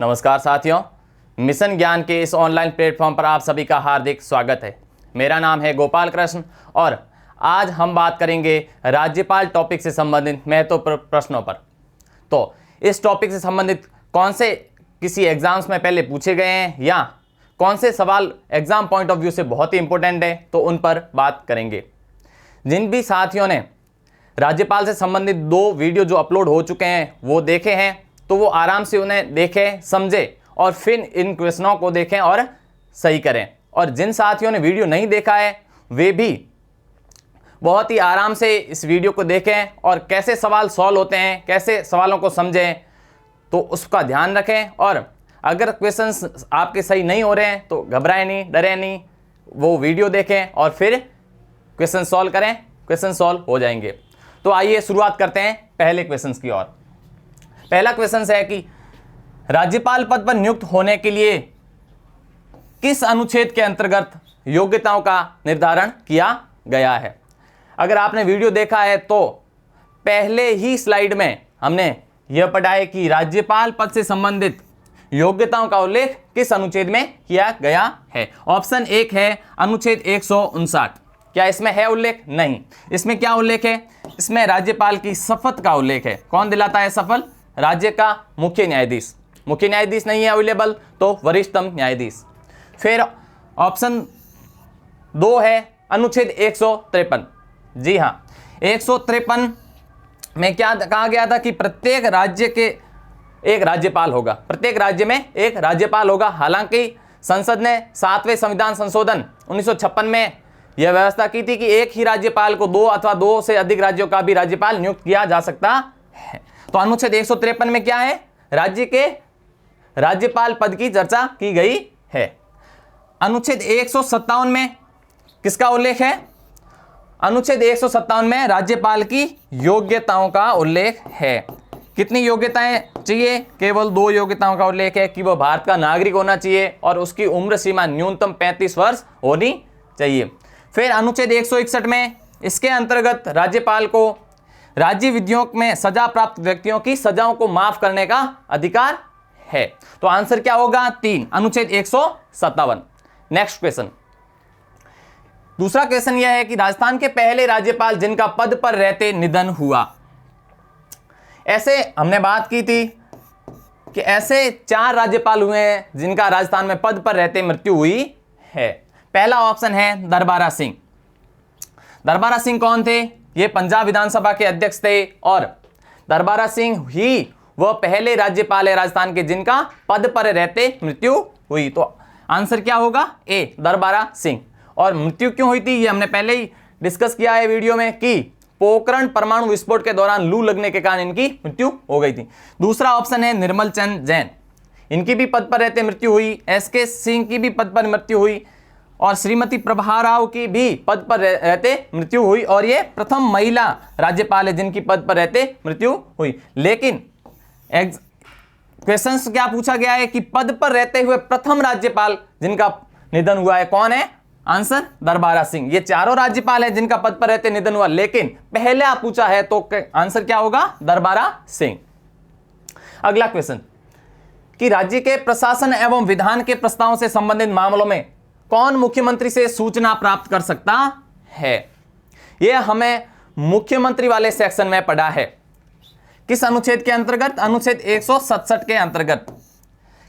नमस्कार साथियों, मिशन ज्ञान के इस ऑनलाइन प्लेटफॉर्म पर आप सभी का हार्दिक स्वागत है। मेरा नाम है गोपाल कृष्ण और आज हम बात करेंगे राज्यपाल टॉपिक से संबंधित महत्वपूर्ण प्रश्नों पर। तो इस टॉपिक से संबंधित कौन से किसी एग्जाम्स में पहले पूछे गए हैं या कौन से सवाल एग्जाम पॉइंट ऑफ व्यू से बहुत ही इंपॉर्टेंट है, तो उन पर बात करेंगे। जिन भी साथियों ने राज्यपाल से संबंधित 2 वीडियो जो अपलोड हो चुके हैं वो देखे हैं, तो वो आराम से उन्हें देखें, समझें और फिर इन क्वेश्चनों को देखें और सही करें। और जिन साथियों ने वीडियो नहीं देखा है वे भी बहुत ही आराम से इस वीडियो को देखें और कैसे सवाल सॉल्व होते हैं, कैसे सवालों को समझें, तो उसका ध्यान रखें। और अगर क्वेश्चंस आपके सही नहीं हो रहे हैं तो घबराएं नहीं, डरें नहीं, वो वीडियो देखें और फिर क्वेश्चन सॉल्व करें, क्वेश्चन सॉल्व हो जाएंगे। तो आइए शुरुआत करते हैं पहले क्वेश्चन की ओर। पहला क्वेश्चन है कि राज्यपाल पद पर नियुक्त होने के लिए किस अनुच्छेद के अंतर्गत योग्यताओं का निर्धारण किया गया है। अगर आपने वीडियो देखा है तो पहले ही स्लाइड में हमने यह पढ़ा है कि राज्यपाल पद से संबंधित योग्यताओं का उल्लेख किस अनुच्छेद में किया गया है। ऑप्शन 1 है अनुच्छेद 159। क्या इसमें है उल्लेख? नहीं। इसमें क्या उल्लेख है? इसमें राज्यपाल की शपथ का उल्लेख है। कौन दिलाता है शपथ? राज्य का मुख्य न्यायाधीश। मुख्य न्यायाधीश नहीं है अवेलेबल तो वरिष्ठतम न्यायाधीश। फिर ऑप्शन 2 है अनुच्छेद 153। जी हां, 153 में क्या कहा गया था कि प्रत्येक राज्य के एक राज्यपाल होगा, प्रत्येक राज्य में एक राज्यपाल होगा। हालांकि संसद ने 7वें संविधान संशोधन 1956 में यह व्यवस्था की थी कि एक ही राज्यपाल को 2 अथवा 2 से अधिक राज्यों का भी राज्यपाल नियुक्त किया जा सकता है। तो अनुच्छेद 153 में क्या है? राज्य के राज्यपाल पद की चर्चा की गई है। अनुच्छेद 157 में किसका उल्लेख है? अनुच्छेद 157 में राज्यपाल की योग्यताओं का उल्लेख है। कितनी योग्यताएं चाहिए? केवल 2 योग्यताओं का उल्लेख है कि वह भारत का नागरिक होना चाहिए और उसकी उम्र सीमा न्यूनतम 35 वर्ष होनी चाहिए। फिर अनुच्छेद 161 में इसके अंतर्गत राज्यपाल को राज्य विधियों में सजा प्राप्त व्यक्तियों की सजाओं को माफ करने का अधिकार है। तो आंसर क्या होगा? 3, अनुच्छेद 157। नेक्स्ट क्वेश्चन, दूसरा क्वेश्चन यह है कि राजस्थान के पहले राज्यपाल जिनका पद पर रहते निधन हुआ। ऐसे हमने बात की थी कि ऐसे 4 राज्यपाल हुए हैं जिनका राजस्थान में पद पर रहते मृत्यु हुई है। पहला ऑप्शन है दरबारा सिंह। दरबारा सिंह कौन थे? ये पंजाब विधानसभा के अध्यक्ष थे और दरबारा सिंह ही वह पहले राज्यपाल है राजस्थान के जिनका पद पर रहते मृत्यु हुई। तो आंसर क्या होगा? ए, दरबारा सिंह। और मृत्यु क्यों हुई थी ये हमने पहले ही डिस्कस किया है वीडियो में कि पोखरण परमाणु विस्फोट के दौरान लू लगने के कारण इनकी मृत्यु हो गई थी। दूसरा ऑप्शन है निर्मल चंद जैन। इनकी भी पद पर रहते मृत्यु हुई। एसके सिंह की भी पद पर मृत्यु हुई और श्रीमती प्रभा राव की भी पद पर रहते मृत्यु हुई। और ये प्रथम महिला राज्यपाल है जिनकी पद पर रहते मृत्यु हुई। लेकिन क्वेश्चन क्या पूछा गया है कि पद पर रहते हुए प्रथम राज्यपाल जिनका निधन हुआ है कौन है? आंसर दरबारा सिंह। ये चारों राज्यपाल हैं जिनका पद पर रहते निधन हुआ, लेकिन पहले पूछा है तो आंसर क्या होगा? दरबारा सिंह। अगला क्वेश्चन कि राज्य के प्रशासन एवं विधान के प्रस्तावों से संबंधित मामलों में कौन मुख्यमंत्री से सूचना प्राप्त कर सकता है? यह हमें मुख्यमंत्री वाले सेक्शन में पढ़ा है। किस अनुच्छेद के अंतर्गत? अनुच्छेद 167 के अंतर्गत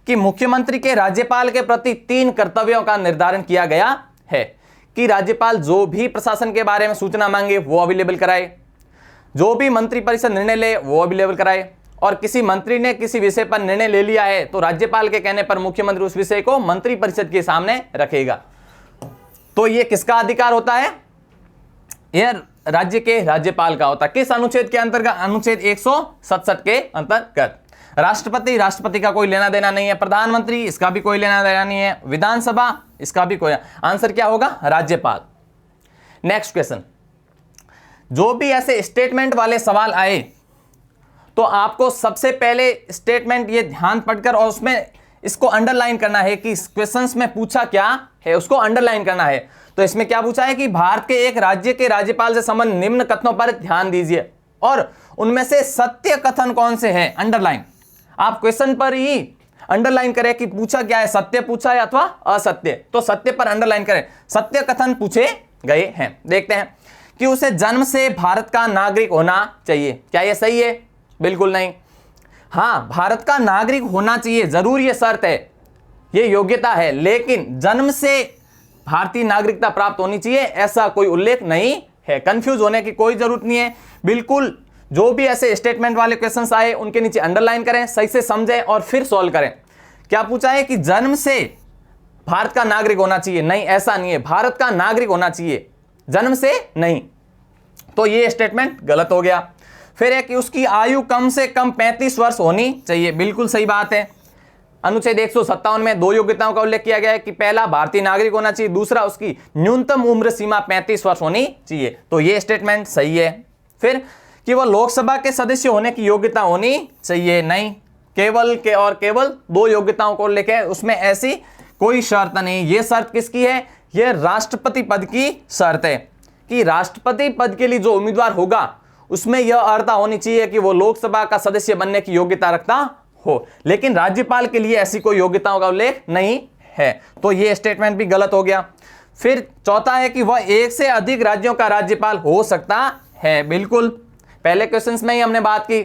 कि मुख्यमंत्री के राज्यपाल के प्रति 3 कर्तव्यों का निर्धारण किया गया है कि राज्यपाल जो भी प्रशासन के बारे में सूचना मांगे वो अवेलेबल कराए, जो भी मंत्रिपरिषद निर्णय ले वो अवेलेबल कराए, और किसी मंत्री ने किसी विषय पर निर्णय ले लिया है तो राज्यपाल के कहने पर मुख्यमंत्री उस विषय को मंत्रिपरिषद के सामने रखेगा। तो ये किसका अधिकार होता है? यह राज्य के राज्यपाल का होता है। किस अनुच्छेद के अंतर्गत? अनुच्छेद 167 के अंतर्गत। राष्ट्रपति का कोई लेना देना नहीं है। प्रधानमंत्री, इसका भी कोई लेना देना नहीं है। विधानसभा, इसका भी कोई। आंसर क्या होगा? राज्यपाल। नेक्स्ट क्वेश्चन, जो भी ऐसे स्टेटमेंट वाले सवाल आए तो आपको सबसे पहले स्टेटमेंट ये ध्यान पढ़कर और उसमें इसको अंडरलाइन करना है कि क्वेश्चंस में पूछा क्या है, उसको अंडरलाइन करना है। तो इसमें क्या पूछा है कि भारत के एक राज्य के राज्यपाल से संबंधित निम्न कथनों पर ध्यान दीजिए और उनमें से सत्य कथन कौन से हैं, अंडरलाइन। आप क्वेश्चन पर ही अंडरलाइन करें कि पूछा क्या है, सत्य पूछा है अथवा असत्य, तो सत्य पर अंडरलाइन करें, सत्य कथन पूछे गए हैं। देखते हैं कि उसे जन्म से भारत का नागरिक होना चाहिए। क्या यह सही है? बिल्कुल नहीं। हाँ, भारत का नागरिक होना चाहिए, जरूर ये शर्त है, ये योग्यता है, लेकिन जन्म से भारतीय नागरिकता प्राप्त होनी चाहिए ऐसा कोई उल्लेख नहीं है। कंफ्यूज होने की कोई जरूरत नहीं है। बिल्कुल जो भी ऐसे स्टेटमेंट वाले क्वेश्चंस आए उनके नीचे अंडरलाइन करें, सही से समझें और फिर सॉल्व करें। क्या पूछा है कि जन्म से भारत का नागरिक होना चाहिए? नहीं, ऐसा नहीं है, भारत का नागरिक होना चाहिए, जन्म से नहीं। तो ये स्टेटमेंट गलत हो गया। फिर है कि उसकी आयु कम से कम 35 वर्ष होनी चाहिए। बिल्कुल सही बात है। अनुच्छेद 157 में 2 योग्यताओं का उल्लेख किया गया है कि पहला भारतीय नागरिक होना चाहिए, दूसरा उसकी न्यूनतम उम्र सीमा 35 वर्ष होनी चाहिए। तो ये स्टेटमेंट सही है। फिर कि वह लोकसभा के सदस्य होने की योग्यता होनी चाहिए। नहीं, केवल 2 योग्यताओं को उल्लेख है, उसमें ऐसी कोई शर्त नहीं। ये शर्त किसकी है? ये राष्ट्रपति पद की शर्त है कि राष्ट्रपति पद के लिए जो उम्मीदवार होगा उसमें यह अर्हता होनी चाहिए कि वो लोकसभा का सदस्य बनने की योग्यता रखता हो, लेकिन राज्यपाल के लिए ऐसी कोई योग्यताओं का उल्लेख नहीं है। तो ये स्टेटमेंट भी गलत हो गया। फिर चौथा है कि वह 1 से अधिक राज्यों का राज्यपाल हो सकता है। बिल्कुल, पहले क्वेश्चंस में ही हमने बात की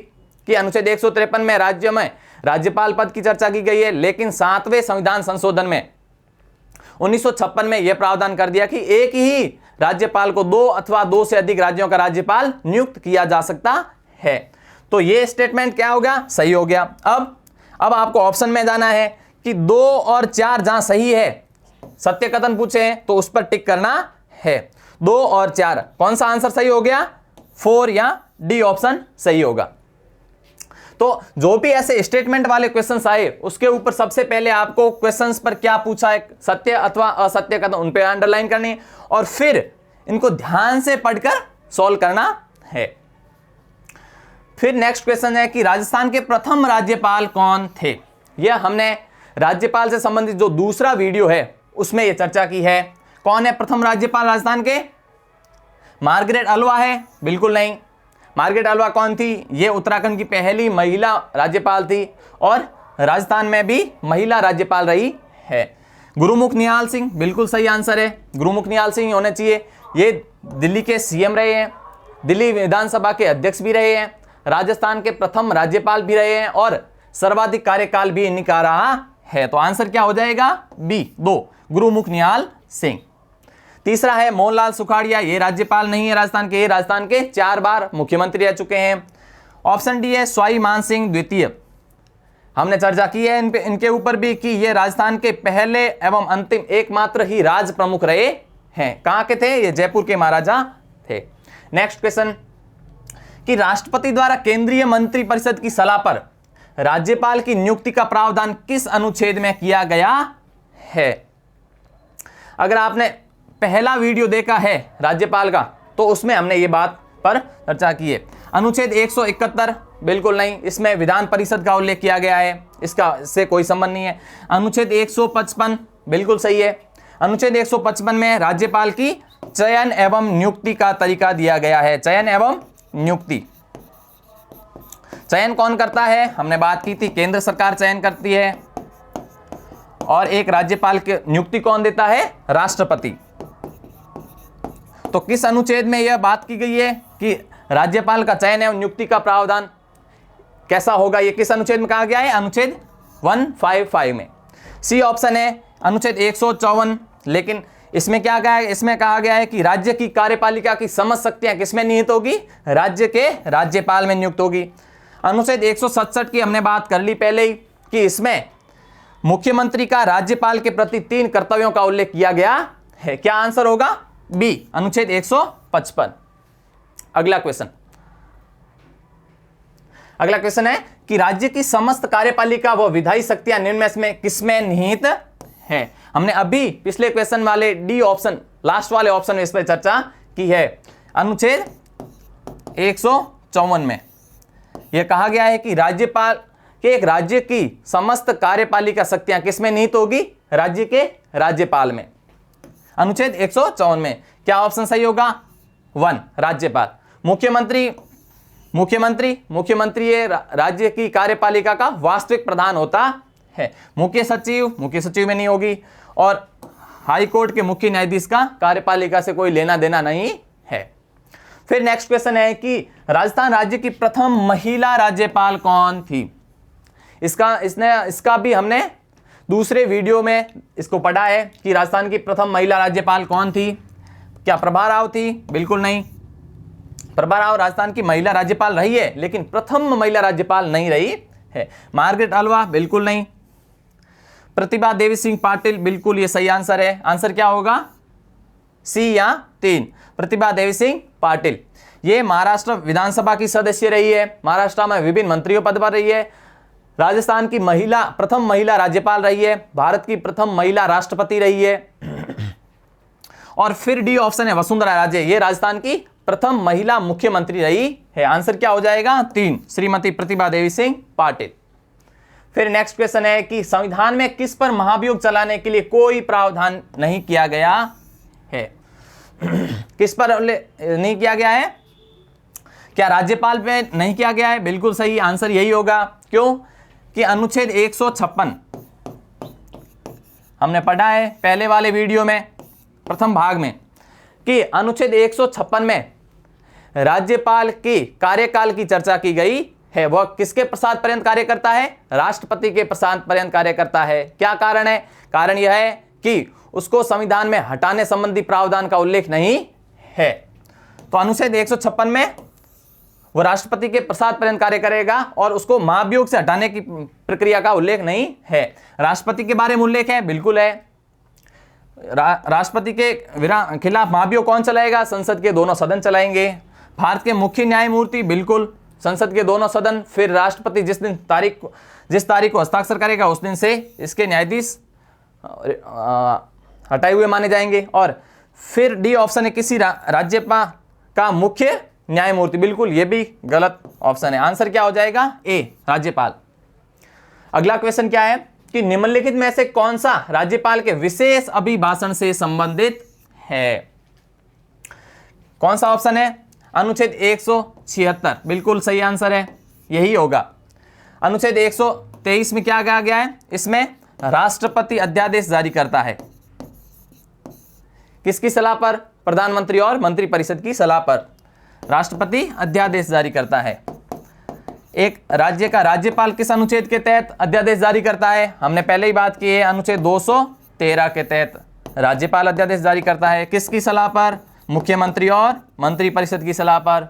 कि अनुच्छेद 153 में राज्य में राज्यपाल पद की चर्चा की गई है, लेकिन 7वें संविधान संशोधन में 1956 में यह प्रावधान कर दिया कि एक ही राज्यपाल को 2 अथवा 2 से अधिक राज्यों का राज्यपाल नियुक्त किया जा सकता है। तो यह स्टेटमेंट क्या होगा? सही हो गया। अब आपको ऑप्शन में जाना है कि 2 और 4 जहां सही है, सत्य कथन पूछे हैं तो उस पर टिक करना है। 2 और 4 कौन सा आंसर सही हो गया? 4 या डी ऑप्शन सही होगा। तो जो भी ऐसे स्टेटमेंट वाले क्वेश्चंस आए उसके ऊपर सबसे पहले आपको क्वेश्चंस पर क्या पूछा है, सत्य अथवा असत्य कथन, उन पे अंडरलाइन करनी और फिर इनको ध्यान से पढ़कर सॉल्व करना है। फिर नेक्स्ट क्वेश्चन है कि राजस्थान के प्रथम राज्यपाल कौन थे? यह हमने राज्यपाल से संबंधित जो दूसरा वीडियो है उसमें यह चर्चा की है। कौन है प्रथम राज्यपाल राजस्थान के? मार्गरेट अल्वा है? बिल्कुल नहीं। मार्गरेट अल्वा कौन थी? ये उत्तराखंड की पहली महिला राज्यपाल थी और राजस्थान में भी महिला राज्यपाल रही है। गुरुमुख निहाल सिंह? बिल्कुल सही आंसर है, गुरुमुख निहाल सिंह होने चाहिए। ये दिल्ली के सीएम रहे हैं, दिल्ली विधानसभा के अध्यक्ष भी रहे हैं, राजस्थान के प्रथम राज्यपाल भी रहे हैं और सर्वाधिक कार्यकाल भी इन्हीं का रहा है। तो आंसर क्या हो जाएगा? बी 2, गुरुमुख निहाल सिंह। तीसरा है मोहनलाल सुखाड़िया, ये राज्यपाल नहीं है राजस्थान के, राजस्थान के 4 बार मुख्यमंत्री रह चुके हैं। ऑप्शन डी है स्वाई मान सिंह द्वितीय, हमने चर्चा की है इनके ऊपर भी कि ये राजस्थान के पहले एवं अंतिम एकमात्र ही राज प्रमुख रहे हैं। कहां के थे? ये जयपुर के महाराजा थे। नेक्स्ट क्वेश्चन कि राष्ट्रपति द्वारा केंद्रीय मंत्रिपरिषद की सलाह पर राज्यपाल की नियुक्ति का प्रावधान किस अनुच्छेद में किया गया है? अगर आपने पहला वीडियो देखा है राज्यपाल का तो उसमें हमने ये बात पर चर्चा की है। अनुच्छेद 171 बिल्कुल नहीं, इसमें विधान परिषद का उल्लेख किया गया है, इसका से कोई संबंध नहीं है। अनुच्छेद 155 बिल्कुल सही है। अनुच्छेद 155 में राज्यपाल की चयन एवं नियुक्ति का तरीका दिया गया है। चयन एवं नियुक्ति, चयन कौन करता है? हमने बात की थी, केंद्र सरकार चयन करती है और एक राज्यपाल की नियुक्ति कौन देता है? राष्ट्रपति। तो किस अनुच्छेद में यह बात की गई है कि राज्यपाल का चयन एवं नियुक्ति का प्रावधान कैसा होगा? यह किस अनुच्छेद में कहा गया है? अनुच्छेद 155 में। सी ऑप्शन है अनुच्छेद 154। लेकिन इसमें क्या कहा है? इसमें कहा गया है कि राज्य की कार्यपालिका की समस्त शक्तियां किसमें निहित होगी? राज्य के राज्यपाल में नियुक्त होगी। अनुच्छेद 167 की हमने बात कर ली पहले ही कि इसमें मुख्यमंत्री का राज्यपाल के प्रति 3 कर्तव्यों का उल्लेख किया गया है। क्या आंसर होगा? बी अनुच्छेद 155। अगला क्वेश्चन है कि राज्य की समस्त कार्यपालिका व विधायी शक्तियां निम्न में किसमें निहित है? हमने अभी पिछले क्वेश्चन वाले डी ऑप्शन, लास्ट वाले ऑप्शन में इस पर चर्चा की है। अनुच्छेद 154 में यह कहा गया है कि राज्यपाल के एक राज्य की समस्त कार्यपालिका शक्तियां किसमें निहित होगी? राज्य के राज्यपाल में। अनुच्छेद 154 में क्या ऑप्शन सही होगा? 1 राज्यपाल। मुख्यमंत्री ये राज्य की कार्यपालिका का वास्तविक प्रधान होता है। मुख्य सचिव में नहीं होगी, और हाई कोर्ट के मुख्य न्यायाधीश का कार्यपालिका से कोई लेना देना नहीं है। फिर नेक्स्ट क्वेश्चन है कि राजस्थान राज्य की प्रथम महिला राज्यपाल कौन थी? इसका भी हमने दूसरे वीडियो में इसको पढ़ा है कि राजस्थान की प्रथम महिला राज्यपाल कौन थी। क्या प्रभा राव थी? बिल्कुल नहीं। प्रभा राव राजस्थान की महिला राज्यपाल रही है, लेकिन प्रथम महिला राज्यपाल नहीं रही है। Margaret Alva? बिल्कुल नहीं। प्रतिभा देवी सिंह पाटिल? बिल्कुल ये सही आंसर है। आंसर क्या होगा? सी या 3, प्रतिभा देवी सिंह पाटिल। ये महाराष्ट्र विधानसभा की सदस्य रही है, महाराष्ट्र में विभिन्न मंत्रियों पद पर रही है, राजस्थान की प्रथम महिला राज्यपाल रही है, भारत की प्रथम महिला राष्ट्रपति रही है। और फिर डी ऑप्शन है वसुंधरा राजे, ये राजस्थान की प्रथम महिला मुख्यमंत्री रही है। आंसर क्या हो जाएगा? 3, श्रीमती प्रतिभा देवी सिंह पाटिल। फिर नेक्स्ट क्वेश्चन है कि संविधान में किस पर महाभियोग चलाने के लिए कोई प्रावधान नहीं किया गया है? किस पर नहीं किया गया है? क्या राज्यपाल पे नहीं किया गया है? बिल्कुल सही आंसर यही होगा। क्यों? कि अनुच्छेद 156 हमने पढ़ा है पहले वाले वीडियो में, प्रथम भाग में, कि अनुच्छेद 156 में राज्यपाल की कार्यकाल की चर्चा की गई है। वह किसके प्रसाद पर्यंत कार्य करता है? राष्ट्रपति के प्रसाद पर्यंत कार्य करता है। क्या कारण है? कारण यह है कि उसको संविधान में हटाने संबंधी प्रावधान का उल्लेख नहीं है। तो अनुच्छेद 156 में वो राष्ट्रपति के प्रसाद पर्यंत कार्य करेगा और उसको महाभियोग से हटाने की प्रक्रिया का उल्लेख नहीं है। राष्ट्रपति के बारे में उल्लेख है? बिल्कुल है। राष्ट्रपति के खिलाफ महाभियोग कौन चलाएगा? संसद के दोनों सदन चलाएंगे। भारत के मुख्य न्यायमूर्ति? बिल्कुल, संसद के दोनों सदन। फिर राष्ट्रपति जिस तारीख को हस्ताक्षर करेगा उस दिन से इसके न्यायाधीश हटाए हुए माने जाएंगे। और फिर डी ऑप्शन है किसी राज्यपाल का मुख्य न्यायमूर्ति। बिल्कुल ये भी गलत ऑप्शन है। आंसर क्या हो जाएगा? ए, राज्यपाल। अगला क्वेश्चन क्या है कि निम्नलिखित में से कौन सा राज्यपाल के विशेष अभिभाषण से संबंधित है? कौन सा ऑप्शन है? अनुच्छेद 176 बिल्कुल सही आंसर है, यही होगा। अनुच्छेद 123 में क्या कहा गया है? इसमें राष्ट्रपति अध्यादेश जारी करता है। किसकी सलाह पर? प्रधानमंत्री और मंत्रिपरिषद की सलाह पर राष्ट्रपति अध्यादेश जारी करता है। एक राज्य का राज्यपाल किस अनुच्छेद के तहत अध्यादेश जारी करता है? हमने पहले ही बात की है, अनुच्छेद 213 के तहत राज्यपाल अध्यादेश जारी करता है। किसकी सलाह पर? मुख्यमंत्री और मंत्रिपरिषद की सलाह पर।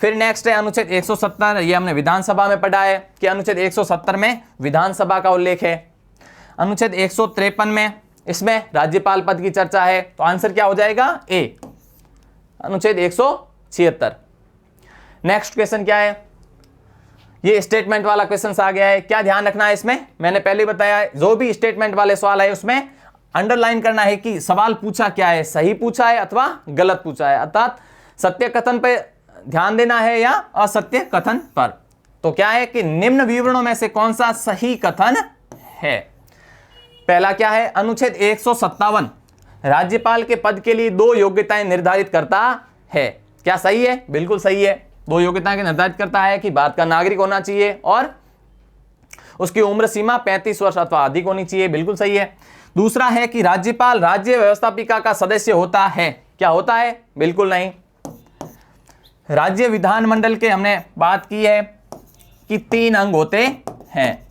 फिर नेक्स्ट है अनुच्छेद 170, ये हमने विधानसभा में पढ़ा है कि अनुच्छेद 170 में विधानसभा का उल्लेख है। अनुच्छेद 153 में इसमें राज्यपाल पद की चर्चा है। तो आंसर क्या हो जाएगा? ए, अनुच्छेद 176। नेक्स्ट क्वेश्चन क्या है? ये स्टेटमेंट वाला क्वेश्चन आ गया है। क्या ध्यान रखना है इसमें? मैंने पहले ही बताया है, जो भी स्टेटमेंट वाले सवाल है उसमें अंडरलाइन करना है कि सवाल पूछा क्या है, सही पूछा है अथवा गलत पूछा है, अर्थात सत्य कथन पर ध्यान देना है या असत्य कथन पर। तो क्या है कि निम्न विवरणों में से कौन सा सही कथन है? पहला क्या है? अनुच्छेद 157 राज्यपाल के पद के लिए 2 योग्यताएं निर्धारित करता है। क्या सही है? बिल्कुल सही है। 2 योग्यताएं निर्धारित करता है कि भारत का नागरिक होना चाहिए और उसकी उम्र सीमा 35 वर्ष अथवा अधिक होनी चाहिए। बिल्कुल सही है। दूसरा है कि राज्यपाल राज्य व्यवस्थापिका का सदस्य होता है। क्या होता है? बिल्कुल नहीं। राज्य विधानमंडल के हमने बात की है कि 3 अंग होते हैं।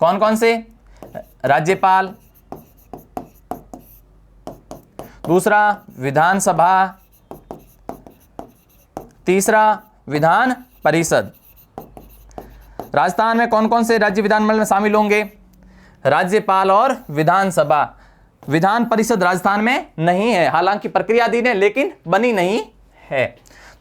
कौन कौन से? राज्यपाल, दूसरा विधानसभा, तीसरा विधान परिषद। राजस्थान में कौन कौन से राज्य विधानमंडल में शामिल होंगे? राज्यपाल और विधानसभा। विधान परिषद राजस्थान में नहीं है, हालांकि प्रक्रियाधीन है लेकिन बनी नहीं है।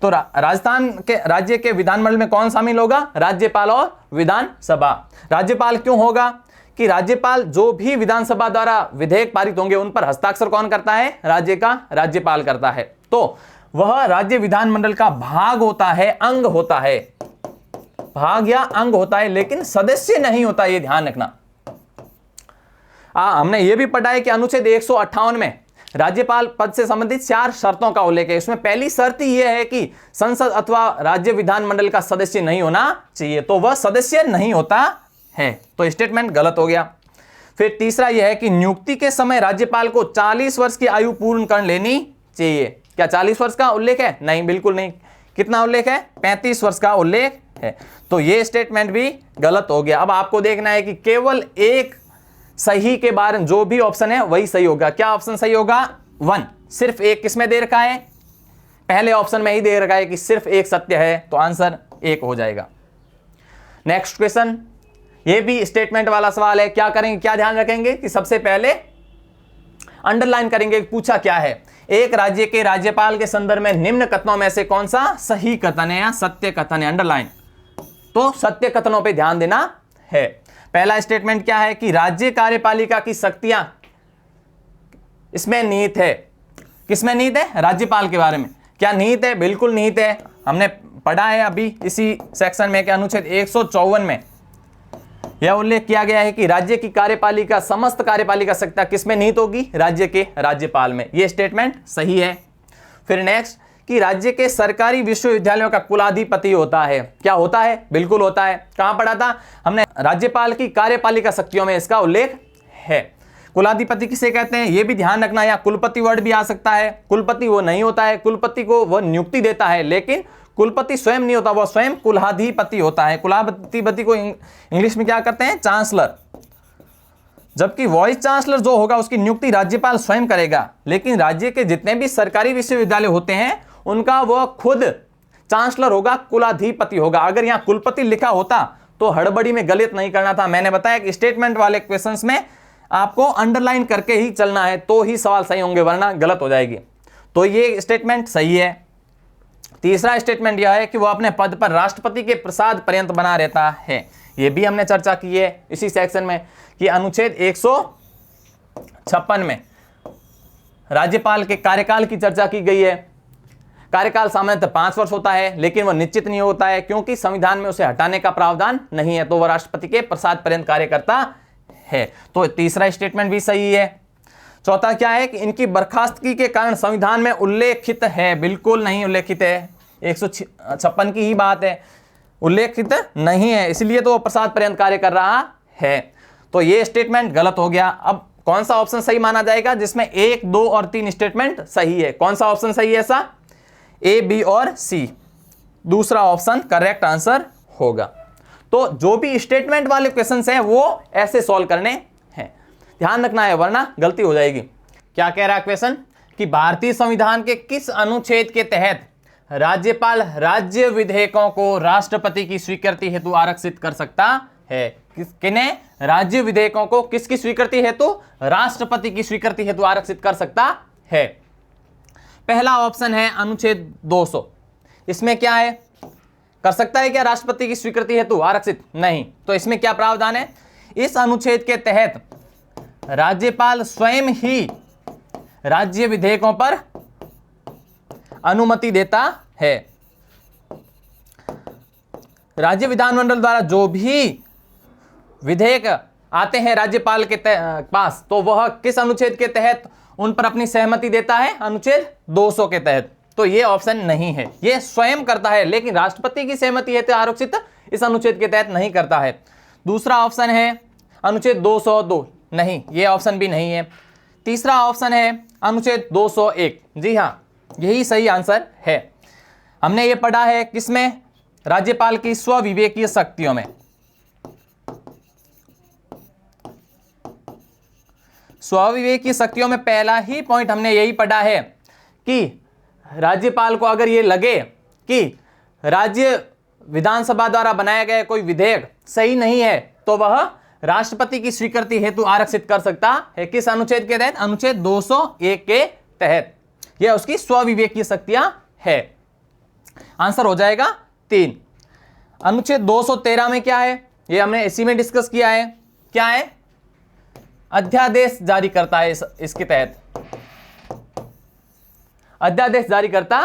तो राजस्थान के राज्य के विधानमंडल में कौन शामिल होगा? राज्यपाल और विधानसभा। राज्यपाल क्यों होगा? कि राज्यपाल जो भी विधानसभा द्वारा विधेयक पारित होंगे उन पर हस्ताक्षर कौन करता है? राज्य का राज्यपाल करता है। तो वह राज्य विधानमंडल का भाग होता है, अंग होता है, भाग या अंग होता है, लेकिन सदस्य नहीं होता। यह ध्यान रखना। हमने यह भी पढ़ा है कि अनुच्छेद 158 में राज्यपाल पद से संबंधित 4 शर्तों का उल्लेख है। इसमें पहली शर्त यह है कि संसद अथवा राज्य विधानमंडल का सदस्य नहीं होना चाहिए। तो वह सदस्य नहीं होता है, तो स्टेटमेंट गलत हो गया। फिर तीसरा यह है कि नियुक्ति के समय राज्यपाल को 40 वर्ष की आयु पूर्ण कर लेनी चाहिए। क्या 40 वर्ष का उल्लेख है? नहीं, बिल्कुल नहीं। कितना उल्लेख है? 35 वर्ष का उल्लेख है, तो ये स्टेटमेंट भी गलत हो गया। अब आपको देखना है कि केवल एक सही के बारे में, जो भी ऑप्शन है वही सही होगा। क्या ऑप्शन सही होगा? 1। सिर्फ एक किसमें दे रखा है? पहले ऑप्शन में ही दे रखा है कि सिर्फ एक सत्य है, तो आंसर 1 हो जाएगा। नेक्स्ट क्वेश्चन, ये भी स्टेटमेंट वाला सवाल है। क्या करेंगे, क्या ध्यान रखेंगे कि सबसे पहले अंडरलाइन करेंगे, पूछा क्या है, एक राज्य के राज्यपाल के संदर्भ में निम्न कथनों में से कौन सा सही कथन है या सत्य कथन है, अंडरलाइन। तो सत्य कथनों पे ध्यान देना है। पहला स्टेटमेंट क्या है कि राज्य कार्यपालिका की शक्तियां इसमें निहित है। किसमें निहित है? राज्यपाल के बारे में। क्या निहित है? बिल्कुल निहित है। हमने पढ़ा है अभी इसी सेक्शन में कि अनुच्छेद 154 में यह उल्लेख किया गया है कि राज्य की कार्यपालिका, समस्त कार्यपालिका शक्तियां किसमें निहित होगी? राज्य के राज्यपाल में। यह स्टेटमेंट सही है। फिर नेक्स्ट कि राज्य के सरकारी विश्वविद्यालयों का कुलाधिपति होता है। क्या होता है? बिल्कुल होता है। कहां पढ़ा था हमने? राज्यपाल की कार्यपालिका शक्तियों में इसका उल्लेख है। कुलाधिपति किसे कहते हैं ये भी ध्यान रखना, या कुलपति वर्ड भी आ सकता है। कुलपति वो नहीं होता है, कुलपति को वह नियुक्ति देता है, लेकिन कुलपति स्वयं नहीं होता, वह स्वयं कुलाधिपति होता है। कुलाधिपति को इंग्लिश में क्या करते हैं? चांसलर। जबकि वाइस चांसलर जो होगा उसकी नियुक्ति राज्यपाल स्वयं करेगा, लेकिन राज्य के जितने भी सरकारी विश्वविद्यालय होते हैं उनका वह खुद चांसलर होगा, कुलाधिपति होगा। अगर यहाँ कुलपति लिखा होता तो हड़बड़ी में गलत नहीं करना था। मैंने बताया कि स्टेटमेंट वाले क्वेश्चंस में आपको अंडरलाइन करके ही चलना है, तो ही सवाल सही होंगे, वरना गलत हो जाएगी। तो ये स्टेटमेंट सही है। तीसरा स्टेटमेंट यह है कि वह अपने पद पर राष्ट्रपति के प्रसाद पर्यंत बना रहता है। यह भी हमने चर्चा की है इसी सेक्शन में कि अनुच्छेद 156 में राज्यपाल के कार्यकाल की चर्चा की गई है। कार्यकाल सामान्यतः 5 वर्ष होता है, लेकिन वह निश्चित नहीं होता है क्योंकि संविधान में उसे हटाने का प्रावधान नहीं है, तो वह राष्ट्रपति के प्रसाद पर्यंत कार्य करता है। तो तीसरा स्टेटमेंट भी सही है। चौथा क्या है कि इनकी बर्खास्तगी के कारण संविधान में उल्लेखित है। बिल्कुल नहीं उल्लेखित है, 156 की ही बात है, उल्लेखित नहीं है, इसलिए तो प्रसाद पर्यंत कार्य कर रहा है। तो ये स्टेटमेंट गलत हो गया। अब कौन सा ऑप्शन सही माना जाएगा जिसमें 1, 2 और 3 स्टेटमेंट सही है? कौन सा ऑप्शन सही है? ऐसा ए, बी और सी। दूसरा ऑप्शन करेक्ट आंसर होगा। तो जो भी स्टेटमेंट वाले क्वेश्चंस हैं वो ऐसे सॉल्व करने हैं, ध्यान रखना है, वरना गलती हो जाएगी। क्या कह रहा है क्वेश्चन कि भारतीय संविधान के किस अनुच्छेद के तहत राज्यपाल राज्य विधेयकों को राष्ट्रपति की स्वीकृति हेतु आरक्षित कर सकता है? किन्हें? राज्य विधेयकों को किसकी स्वीकृति हेतु? राष्ट्रपति की स्वीकृति हेतु आरक्षित कर सकता है। पहला ऑप्शन है अनुच्छेद 200। इसमें क्या है? कर सकता है क्या राष्ट्रपति की स्वीकृति हेतु आरक्षित? नहीं। तो इसमें क्या प्रावधान है? इस अनुच्छेद के तहत राज्यपाल स्वयं ही राज्य विधेयकों पर अनुमति देता है। राज्य विधानमंडल द्वारा जो भी विधेयक आते हैं राज्यपाल के पास, तो वह किस अनुच्छेद के तहत उन पर अपनी सहमति देता है? अनुच्छेद 200 के तहत। तो ये ऑप्शन नहीं है, ये स्वयं करता है, लेकिन राष्ट्रपति की सहमति हेतु आरक्षित इस अनुच्छेद के तहत नहीं करता है। दूसरा ऑप्शन है अनुच्छेद 202। नहीं, ये ऑप्शन भी नहीं है। तीसरा ऑप्शन है अनुच्छेद 201। जी हाँ, यही सही आंसर है। हमने ये पढ़ा है किसमें? राज्यपाल की स्वविवेकीय शक्तियों में। स्वविवेकीय शक्तियों में पहला ही पॉइंट हमने यही पढ़ा है कि राज्यपाल को अगर ये लगे कि राज्य विधानसभा द्वारा बनाया गया कोई विधेयक सही नहीं है, तो वह राष्ट्रपति की स्वीकृति हेतु आरक्षित कर सकता है। किस अनुच्छेद के तहत? अनुच्छेद 201 के तहत। यह उसकी स्वविवेकीय शक्तियां है। आंसर हो जाएगा 3। अनुच्छेद 213 में क्या है? यह हमने इसी में डिस्कस किया है। क्या है? अध्यादेश जारी करता है। इसके तहत अध्यादेश जारी करता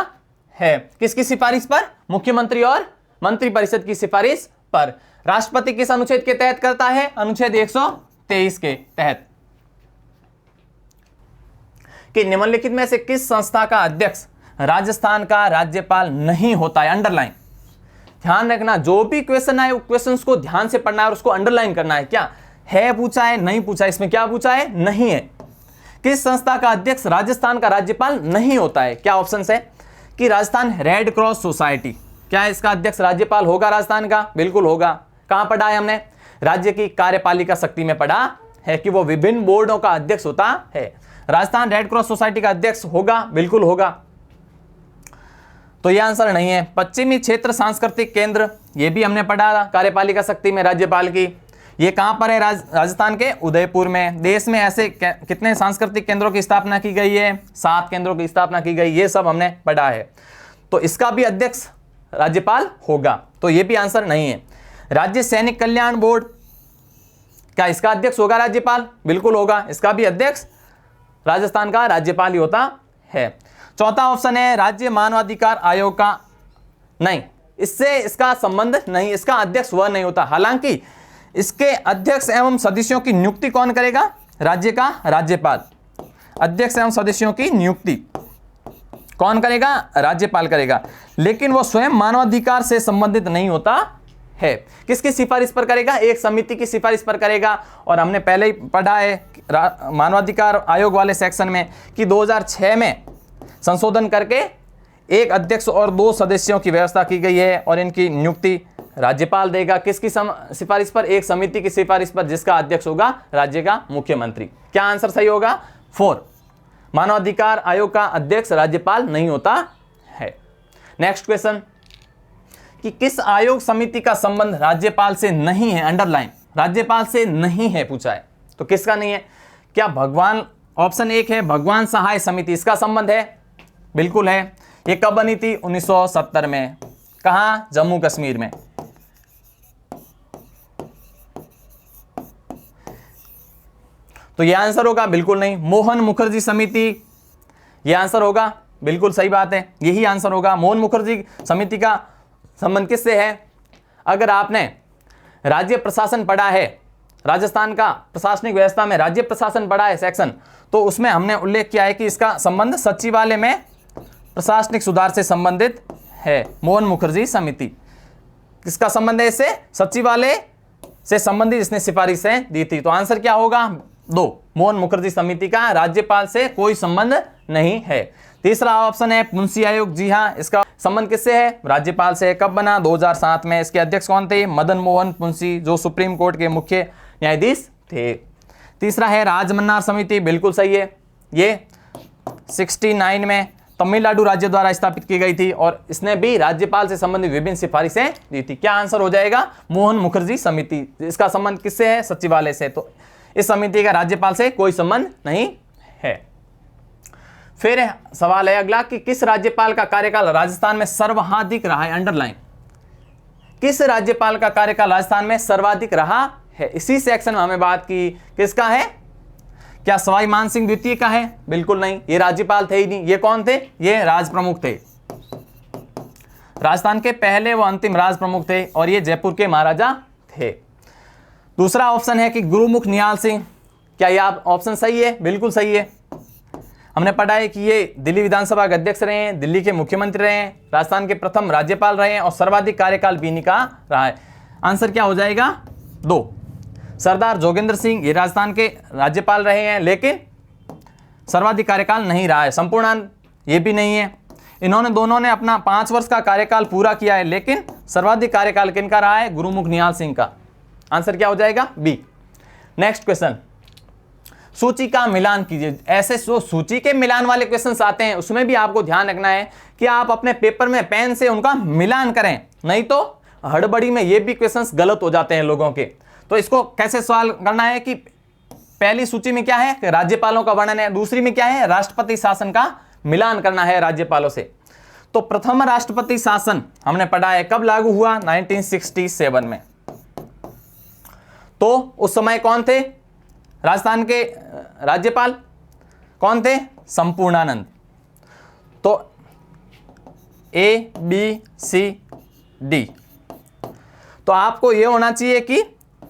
है। किसकी सिफारिश पर? मुख्यमंत्री और मंत्रिपरिषद की सिफारिश पर। राष्ट्रपति किस अनुच्छेद के तहत करता है? अनुच्छेद 123 के तहत। कि निम्नलिखित में से किस संस्था का अध्यक्ष राजस्थान का राज्यपाल नहीं होता है? अंडरलाइन। ध्यान रखना, जो भी क्वेश्चन आए वो क्वेश्चंस को ध्यान से पढ़ना है और उसको अंडरलाइन करना है। क्या है पूछा है, नहीं पूछा है, इसमें क्या पूछा है, नहीं है। किस संस्था का अध्यक्ष राजस्थान का राज्यपाल नहीं होता है? क्या ऑप्शन है कि राजस्थान रेड क्रॉस सोसाइटी, क्या इसका अध्यक्ष राज्यपाल होगा राजस्थान का? बिल्कुल होगा। कहां पढ़ा है हमने? राज्य की कार्यपालिका शक्ति में पढ़ा है कि वो विभिन्न बोर्डों का अध्यक्ष होता है। राजस्थान रेड क्रॉस सोसाइटी का अध्यक्ष होगा? बिल्कुल होगा। तो यह आंसर नहीं है। पश्चिमी क्षेत्र सांस्कृतिक केंद्र, ये भी हमने पढ़ा कार्यपालिका शक्ति में राज्यपाल की। ये कहां पर है? राजस्थान के उदयपुर में। देश में ऐसे कितने सांस्कृतिक केंद्रों की स्थापना की गई है? 7 केंद्रों की स्थापना की गई, ये सब हमने पढ़ा है। तो इसका भी अध्यक्ष राज्यपाल होगा, तो ये भी आंसर नहीं है। राज्य सैनिक कल्याण बोर्ड, क्या इसका अध्यक्ष होगा राज्यपाल? बिल्कुल होगा। इसका भी अध्यक्ष राजस्थान का राज्यपाल ही होता है। चौथा ऑप्शन है राज्य मानवाधिकार आयोग का, नहीं, इससे इसका संबंध नहीं, इसका अध्यक्ष वह नहीं होता। हालांकि इसके अध्यक्ष एवं सदस्यों की नियुक्ति कौन करेगा? राज्य का राज्यपाल। अध्यक्ष एवं सदस्यों की नियुक्ति कौन करेगा? राज्यपाल करेगा। लेकिन वो स्वयं मानवाधिकार से संबंधित नहीं होता है। किसकी सिफारिश पर करेगा? एक समिति की सिफारिश पर करेगा। और हमने पहले ही पढ़ा है मानवाधिकार आयोग वाले सेक्शन में कि 2006 में संशोधन करके एक अध्यक्ष और 2 सदस्यों की व्यवस्था की गई है और इनकी नियुक्ति राज्यपाल देगा। किसकी सिफारिश पर? एक समिति की सिफारिश पर, जिसका अध्यक्ष होगा राज्य का मुख्यमंत्री। क्या आंसर सही होगा? 4। मानवाधिकार आयोग का अध्यक्ष राज्यपाल नहीं होता है। नेक्स्ट क्वेश्चन कि किस आयोग समिति का संबंध राज्यपाल से नहीं है? अंडरलाइन, राज्यपाल से नहीं है पूछा है, तो किसका नहीं है? क्या भगवान, ऑप्शन 1 है भगवान सहाय समिति, इसका संबंध है? बिल्कुल है। ये कब बनी थी? 1970 में। कहां? जम्मू कश्मीर में। तो यह आंसर होगा? बिल्कुल नहीं। मोहन मुखर्जी समिति, यह आंसर होगा? बिल्कुल सही बात है, यही आंसर होगा। मोहन मुखर्जी समिति का संबंध किससे है? अगर आपने राज्य प्रशासन पढ़ा है, राजस्थान का प्रशासनिक व्यवस्था में राज्य प्रशासन पढ़ा है सेक्शन, तो उसमें हमने उल्लेख किया है कि इसका संबंध सचिवालय में प्रशासनिक सुधार से संबंधित है। मोहन मुखर्जी समिति किसका संबंध है इससे? सचिवालय से संबंधित इसने सिफारिशें दी थी। तो आंसर क्या होगा? 2। मोहन मुखर्जी समिति का राज्यपाल से कोई संबंध नहीं है। तीसरा ऑप्शन है मुंशी आयोग, जी हाँ, इसका संबंध किससे है? राज्यपाल से। कब बना? 2007 में। इसके अध्यक्ष कौन थे? मदन मोहन मुंशी, जो सुप्रीम कोर्ट के मुख्य न्यायाधीश थे। तीसरा है राजमन्नार समिति, बिल्कुल सही है। ये 69 में तमिलनाडु राज्य द्वारा स्थापित की गई थी और इसने भी राज्यपाल से संबंधित विभिन्न सिफारिशें दी थी। क्या आंसर हो जाएगा? मोहन मुखर्जी समिति। इसका संबंध किससे है? सचिवालय से। तो इस समिति का राज्यपाल से कोई संबंध नहीं है। फिर सवाल है अगला कि किस राज्यपाल का कार्यकाल राजस्थान में सर्वाधिक रहा है? अंडरलाइन, किस राज्यपाल का कार्यकाल राजस्थान में सर्वाधिक रहा है? इसी सेक्शन में हमें बात की। किसका है? क्या सवाई मान सिंह द्वितीय का है? बिल्कुल नहीं, ये राज्यपाल थे ही नहीं। ये कौन थे? ये राज प्रमुख थे, राजस्थान के पहले व अंतिम राज प्रमुख थे और ये जयपुर के महाराजा थे। दूसरा ऑप्शन है कि गुरुमुख निहाल सिंह, क्या यह ऑप्शन सही है? बिल्कुल सही है। हमने पढ़ा है कि ये दिल्ली विधानसभा के अध्यक्ष रहे हैं, दिल्ली के मुख्यमंत्री रहे हैं, राजस्थान के प्रथम राज्यपाल रहे हैं और सर्वाधिक कार्यकाल भी इन्हीं का रहा है। आंसर क्या हो जाएगा? 2। सरदार जोगेंद्र सिंह, ये राजस्थान के राज्यपाल रहे हैं लेकिन सर्वाधिक कार्यकाल नहीं रहा है। संपूर्णानंद, ये भी नहीं है। इन्होंने दोनों ने अपना 5 वर्ष का कार्यकाल पूरा किया है लेकिन सर्वाधिक कार्यकाल किनका रहा है? गुरुमुख निहाल सिंह का। आंसर क्या हो जाएगा? बी। नेक्स्ट क्वेश्चन, सूची का मिलान कीजिए। ऐसे सूची के मिलान वाले क्वेश्चंस आते हैं, उसमें भी आपको ध्यान रखना है कि आप अपने पेपर में पेन से उनका मिलान करें, नहीं तो हड़बड़ी में ये भी क्वेश्चंस गलत हो जाते हैं लोगों के। तो इसको कैसे सवाल करना है कि पहली सूची में क्या है? राज्यपालों का वर्णन है। दूसरी में क्या है? राष्ट्रपति शासन का मिलान करना है राज्यपालों से। तो प्रथम राष्ट्रपति शासन हमने पढ़ा है कब लागू हुआ? 1967 में। तो उस समय कौन थे राजस्थान के राज्यपाल? कौन थे? संपूर्णानंद। तो ABCD, तो आपको यह होना चाहिए कि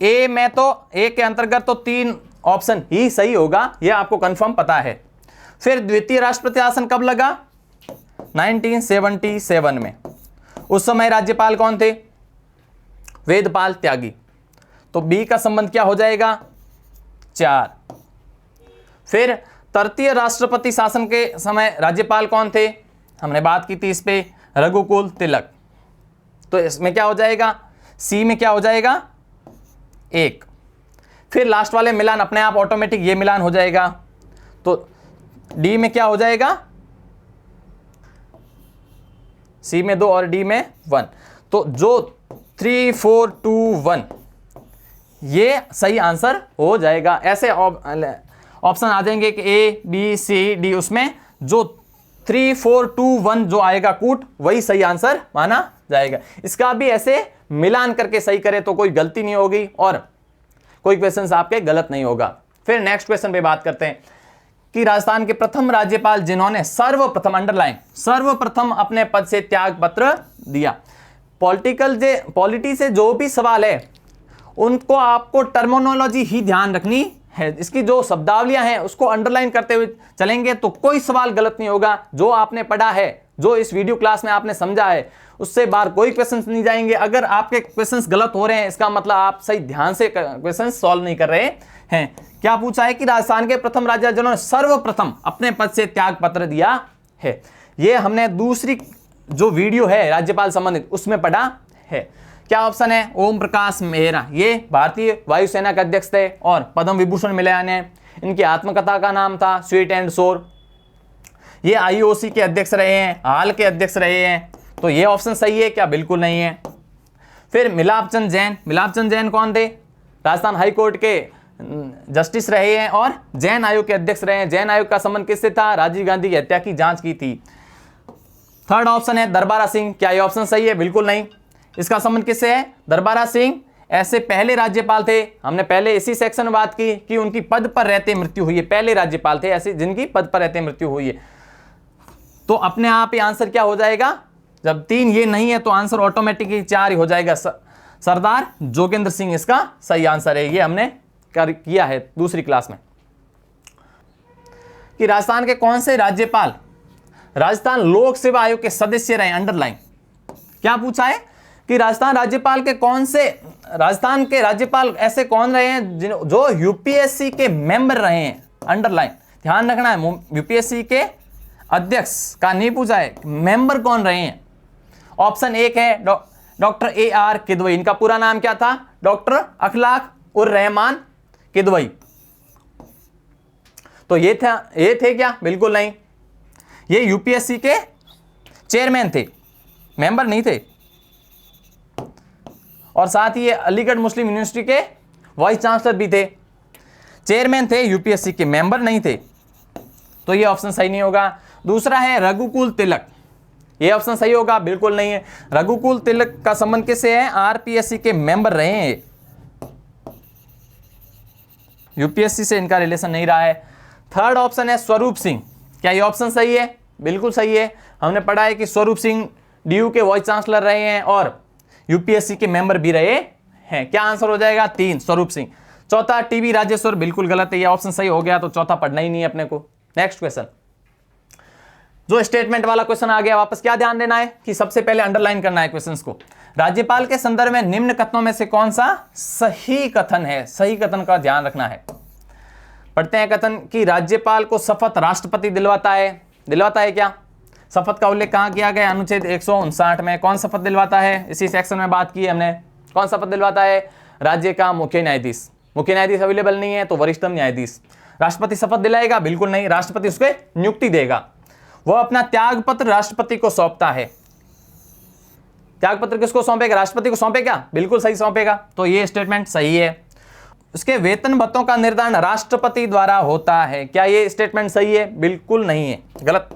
ए में तो ए के अंतर्गत तो 3 ऑप्शन ही सही होगा, यह आपको कंफर्म पता है। फिर द्वितीय राष्ट्रपति शासन कब लगा? 1977 में। उस समय राज्यपाल कौन थे? वेदपाल त्यागी। तो बी का संबंध क्या हो जाएगा? 4। फिर तृतीय राष्ट्रपति शासन के समय राज्यपाल कौन थे? हमने बात की थी इस पे, रघुकुल तिलक। तो इसमें क्या हो जाएगा? सी में क्या हो जाएगा? 1। फिर लास्ट वाले मिलान अपने आप ऑटोमेटिक ये मिलान हो जाएगा। तो डी में क्या हो जाएगा? सी में 2 और डी में 1। तो जो 3, 4, 2, 1 ये सही आंसर हो जाएगा। ऐसे ऑप्शन आ जाएंगे कि ए बी सी डी, उसमें जो 3, 4, 2, 1 जो आएगा कूट, वही सही आंसर माना जाएगा। इसका भी ऐसे मिलान करके सही करे तो कोई गलती नहीं होगी और कोई क्वेश्चन आपके गलत नहीं होगा। फिर नेक्स्ट क्वेश्चन पे बात करते हैं कि राजस्थान के प्रथम राज्यपाल जिन्होंने सर्वप्रथम, अंडरलाइन, सर्वप्रथम अपने पद से त्याग पत्र दिया। पॉलिटी से जो भी सवाल है उनको आपको टर्मिनोलॉजी ही ध्यान रखनी है। इसकी जो शब्दावलियां हैं उसको अंडरलाइन करते हुए चलेंगे तो कोई सवाल गलत नहीं होगा। जो आपने पढ़ा है, जो इस वीडियो क्लास में आपने समझा है, उससे बाहर कोई क्वेश्चंस नहीं जाएंगे। अगर आपके क्वेश्चंस गलत हो रहे हैं इसका मतलब आप सही ध्यान से क्वेश्चंस सॉल्व नहीं कर रहे हैं। क्या पूछा है कि राजस्थान के प्रथम राजा जिन्होंने सर्वप्रथम अपने पद से त्याग पत्र दिया है। ये हमने दूसरी जो वीडियो है राज्यपाल संबंधित उसमें पढ़ा है। क्या ऑप्शन है? ओम प्रकाश मेहरा, ये भारतीय वायुसेना के अध्यक्ष थे और पद्म विभूषण मिले इन्हें। इनकी आत्मकथा का नाम था स्वीट एंड सोर। ये आईओसी के अध्यक्ष रहे हैं, हाल के अध्यक्ष रहे हैं। तो ये ऑप्शन सही है क्या? बिल्कुल नहीं है। फिर मिलापचंद जैन, मिलापचंद जैन कौन थे? राजस्थान हाई कोर्ट के जस्टिस रहे हैं और जैन आयोग के अध्यक्ष रहे हैं। जैन आयोग का संबंध किससे था? राजीव गांधी की हत्या की जांच की थी। थर्ड ऑप्शन है दरबारा सिंह, क्या ये ऑप्शन सही है? बिल्कुल नहीं। इसका संबंध किससे है? दरबारा सिंह ऐसे पहले राज्यपाल थे, हमने पहले इसी सेक्शन में बात की कि उनकी पद पर रहते मृत्यु हुई है। पहले राज्यपाल थे ऐसे जिनकी पद पर रहते मृत्यु हुई है। तो अपने आप ही आंसर क्या हो जाएगा? जब 3 ये नहीं है तो आंसर ऑटोमेटिकली 4 ही हो जाएगा। सरदार जोगेंद्र सिंह इसका सही आंसर है। ये हमने किया है दूसरी क्लास में। कि राजस्थान के कौन से राज्यपाल राजस्थान लोक सेवा आयोग के सदस्य रहे? अंडरलाइन। क्या पूछा है कि राजस्थान राज्यपाल के कौन से, राजस्थान के राज्यपाल ऐसे कौन रहे हैं जो यूपीएससी के मेंबर रहे हैं? अंडरलाइन, ध्यान रखना है। यूपीएससी के अध्यक्ष का नहीं पूछा है, मेंबर कौन रहे हैं। ऑप्शन 1 है डॉक्टर AR किदवई। इनका पूरा नाम क्या था? डॉक्टर अखलाक उर रहमान किदवई। तो ये थे क्या? बिल्कुल नहीं। ये यूपीएससी के चेयरमैन थे, मेंबर नहीं थे। और साथ ही ये अलीगढ़ मुस्लिम यूनिवर्सिटी के वाइस चांसलर भी थे। चेयरमैन थे यूपीएससी के, मेंबर नहीं थे। तो ये ऑप्शन सही नहीं होगा। दूसरा है रघुकुल तिलक, ये ऑप्शन सही होगा? बिल्कुल नहीं है। रघुकुल तिलक का संबंध किससे है? आरपीएससी के मेंबर रहे हैं, यूपीएससी से इनका रिलेशन नहीं रहा है। थर्ड ऑप्शन है स्वरूप सिंह, क्या ये ऑप्शन सही है? बिल्कुल सही है। हमने पढ़ा है कि स्वरूप सिंह डीयू के वाइस चांसलर रहे हैं और यूपीएससी के मेंबर भी रहे हैं। क्या आंसर हो जाएगा? 3 स्वरूप सिंह। चौथा टीबी राजेश्वर, बिल्कुल गलत है। ये ऑप्शन सही हो गया तो चौथा पढ़ना ही नहीं है अपने को। नेक्स्ट क्वेश्चन, जो स्टेटमेंट वाला क्वेश्चन आ गया वापस, क्या ध्यान देना है कि सबसे पहले अंडरलाइन करना है क्वेश्चंस को। राज्यपाल के संदर्भ में निम्न कथनों में से कौन सा सही कथन है? सही कथन का ध्यान रखना है। पढ़ते हैं कथन कि राज्यपाल को शपथ राष्ट्रपति दिलवाता है। दिलवाता है क्या? शपथ का उल्लेख कहां किया गया? अनुच्छेद 159 में। कौन शपथ दिलवाता है? इसी सेक्शन में बात की है हमने। कौन शपथ दिलवाता है? राज्य का मुख्य न्यायाधीश। मुख्य न्यायाधीश अवेलेबल नहीं है तो वरिष्ठतम न्यायाधीश। राष्ट्रपति शपथ दिलाएगा? बिल्कुल नहीं। राष्ट्रपति उसके नियुक्ति देगा। वह अपना त्याग पत्र राष्ट्रपति को सौंपता है। त्याग पत्र किसको सौंपेगा? राष्ट्रपति को सौंपेगा? बिल्कुल सही सौंपेगा। तो ये स्टेटमेंट सही है। उसके वेतन भत्तों का निर्धारण राष्ट्रपति द्वारा होता है। क्या ये स्टेटमेंट सही है? बिल्कुल नहीं है, गलत।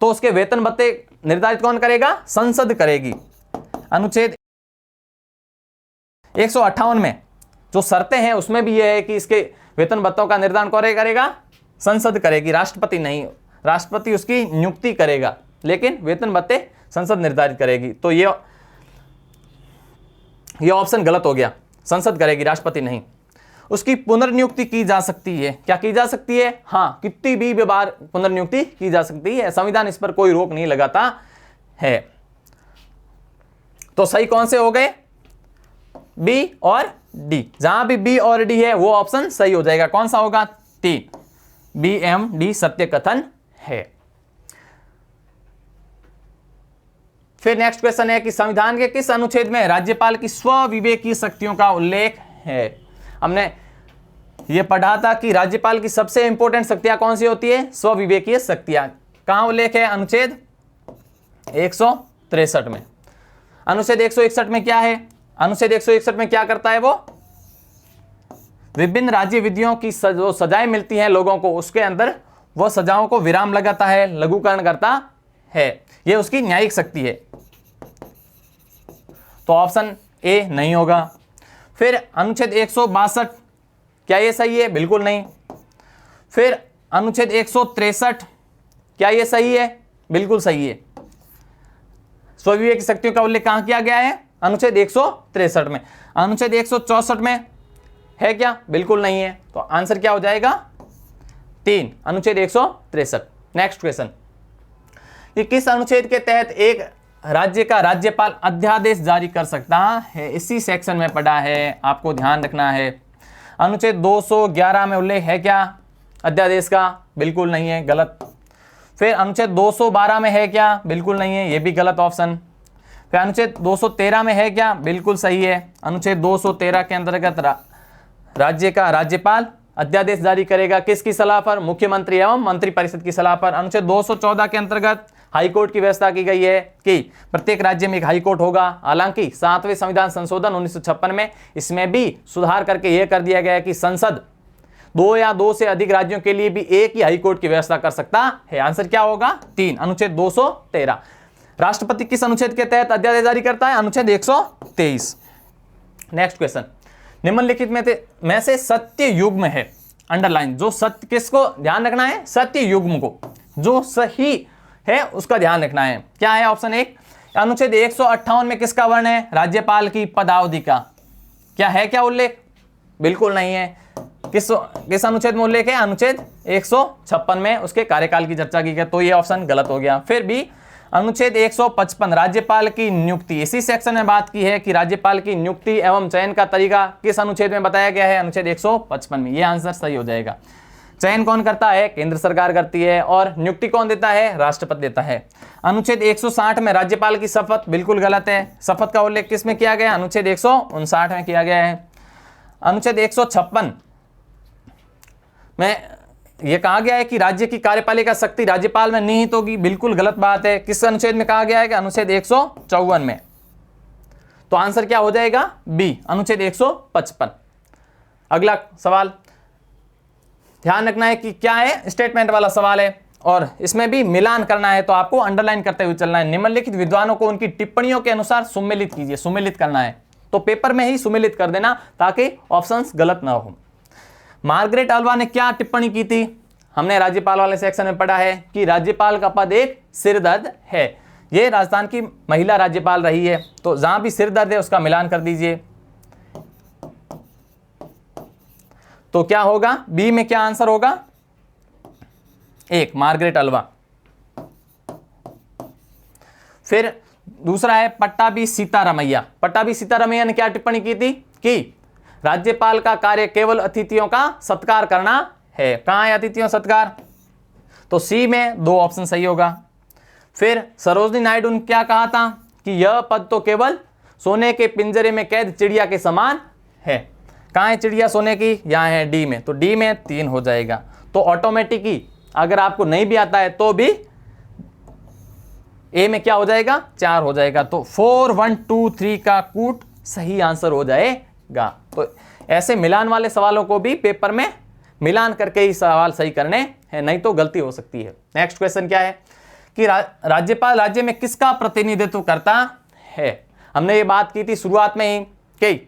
तो उसके वेतन भत्ते निर्धारित कौन करेगा? संसद करेगी। अनुच्छेद 158 में जो शर्तें हैं उसमें भी यह है कि इसके वेतन भत्तों का निर्धारण कौन करेगा? संसद करेगी, राष्ट्रपति नहीं। राष्ट्रपति उसकी नियुक्ति करेगा लेकिन वेतन भत्ते संसद निर्धारित करेगी। तो ये ऑप्शन गलत हो गया। संसद करेगी, राष्ट्रपति नहीं। उसकी पुनर्नियुक्ति की जा सकती है। क्या की जा सकती है? हाँ, कितनी भी बार पुनर्नियुक्ति की जा सकती है। संविधान इस पर कोई रोक नहीं लगाता है। तो सही कौन से हो गए? बी और डी। जहां भी बी और डी है वो ऑप्शन सही हो जाएगा। कौन सा होगा? 3, बी एम डी सत्य कथन है। फिर नेक्स्ट क्वेश्चन है कि संविधान के किस अनुच्छेद में राज्यपाल की स्वविवेकीय शक्तियों का उल्लेख है? हमने ये पढ़ा था कि राज्यपाल की सबसे इंपॉर्टेंट शक्तियां कौन सी होती है? स्वविवेकीय शक्तियां। कहां उल्लेख है? अनुच्छेद 163 में। अनुच्छेद 161 में क्या है? अनुच्छेद 161 में क्या करता है? वो विभिन्न राज्य विधियों की जो सजाएं मिलती हैं लोगों को, उसके अंदर वो सजाओं को विराम लगाता है, लघुकरण करता है। ये उसकी न्यायिक शक्ति है। तो ऑप्शन ए नहीं होगा। फिर अनुच्छेद 162, क्या ये सही है? बिल्कुल नहीं। फिर अनुच्छेद 163, क्या ये सही है? बिल्कुल सही है। स्वविवेक शक्तियों का उल्लेख कहां किया गया है? अनुच्छेद 163 में। अनुच्छेद 164 में है क्या? बिल्कुल नहीं है। तो आंसर क्या हो जाएगा? 3, अनुच्छेद 163। नेक्स्ट क्वेश्चन, कि किस अनुच्छेद के तहत एक राज्य का राज्यपाल अध्यादेश जारी कर सकता है? इसी सेक्शन में पढ़ा है, आपको ध्यान रखना है। अनुच्छेद 211 में उल्लेख है क्या अध्यादेश का? बिल्कुल नहीं है, गलत। फिर अनुच्छेद 212 में है क्या? बिल्कुल नहीं है, ये भी गलत ऑप्शन। फिर अनुच्छेद 213 में है क्या? बिल्कुल सही है। अनुच्छेद 213 के अंतर्गत राज्य का राज्यपाल अध्यादेश जारी करेगा किसकी सलाह पर? मुख्यमंत्री एवं मंत्रिपरिषद की सलाह पर। अनुच्छेद 214 के अंतर्गत हाईकोर्ट की व्यवस्था की गई है कि प्रत्येक राज्य में एक हाईकोर्ट होगा। हालांकि 7वें संविधान संशोधन 1956 में इसमें भी सुधार करके यह कर दिया गया है कि संसद 2 या 2 से अधिक राज्यों के लिए भी एक ही हाईकोर्ट की व्यवस्था कर सकता है। आंसर क्या होगा? 3, अनुच्छेद 213। राष्ट्रपति किस अनुच्छेद के तहत अध्यादेश जारी करता है? अनुच्छेद 123। नेक्स्ट क्वेश्चन, निम्नलिखित में से सत्य युग्म है, अंडरलाइन। जो सत्य, किसको ध्यान रखना है? सत्य युग्म को, जो सही है उसका ध्यान रखना है। क्या है? ऑप्शन 1, अनुच्छेद 158 में किसका वर्ण है? राज्यपाल की पदावधि का। क्या है? क्या उल्लेख? बिल्कुल नहीं है। किस अनुच्छेद में उल्लेख है? अनुच्छेद 156 में उसके कार्यकाल की चर्चा की गई, तो ये ऑप्शन गलत हो गया। फिर भी अनुच्छेद 155 राज्यपाल की नियुक्ति, इसी सेक्शन में बात की है कि राज्यपाल की नियुक्ति एवं चयन का तरीका किस अनुच्छेद में बताया गया है? अनुच्छेद 155 में। ये आंसर सही हो जाएगा। चयन कौन करता है? केंद्र सरकार करती है। और नियुक्ति कौन देता है? राष्ट्रपति देता है। अनुच्छेद 160 में राज्यपाल की शपथ, बिल्कुल गलत है। शपथ का उल्लेख किस में किया गया? अनुच्छेद 159 में किया गया है। अनुच्छेद 156 में यह कहा गया है कि राज्य की कार्यपालिका शक्ति राज्यपाल में निहित होगी, बिल्कुल गलत बात है। किस अनुच्छेद में कहा गया है? कि अनुच्छेद 154 में। तो आंसर क्या हो जाएगा? बी, अनुच्छेद 155। अगला सवाल ध्यान रखना है कि क्या है, स्टेटमेंट वाला सवाल है और इसमें भी मिलान करना है, तो आपको अंडरलाइन करते हुए चलना है। निम्नलिखित विद्वानों को उनकी टिप्पणियों के अनुसार सुमेलित कीजिए। सुमेलित करना है तो पेपर में ही सुमेलित कर देना ताकि ऑप्शंस गलत ना हो। मार्गरेट अल्वा ने क्या टिप्पणी की थी? हमने राज्यपाल वाले सेक्शन में पढ़ा है कि राज्यपाल का पद एक सिरदर्द है। यह राजस्थान की महिला राज्यपाल रही है, तो जहां भी सिरदर्द है उसका मिलान कर दीजिए। तो क्या होगा? बी में क्या आंसर होगा? 1, मार्गरेट अल्वा। फिर दूसरा है पट्टाभी सीतारमैया। पट्टाभी सीतारमैया ने क्या टिप्पणी की थी? कि राज्यपाल का कार्य केवल अतिथियों का सत्कार करना है। कहां है अतिथियों सत्कार? तो सी में 2 ऑप्शन सही होगा। फिर सरोजिनी नायडू ने क्या कहा था? कि यह पद तो केवल सोने के पिंजरे में कैद चिड़िया के समान है। कहां है चिड़िया सोने की? यहां है डी में, तो डी में 3 हो जाएगा। तो ऑटोमेटिक ही अगर आपको नहीं भी आता है तो भी ए में क्या हो जाएगा? 4 हो जाएगा। तो 4, 1, 2, 3 का कूट सही आंसर हो जाएगा। तो ऐसे मिलान वाले सवालों को भी पेपर में मिलान करके ही सवाल सही करने हैं, नहीं तो गलती हो सकती है। नेक्स्ट क्वेश्चन क्या है कि राज्यपाल राज्य में किसका प्रतिनिधित्व करता है? हमने ये बात की थी शुरुआत में ही कि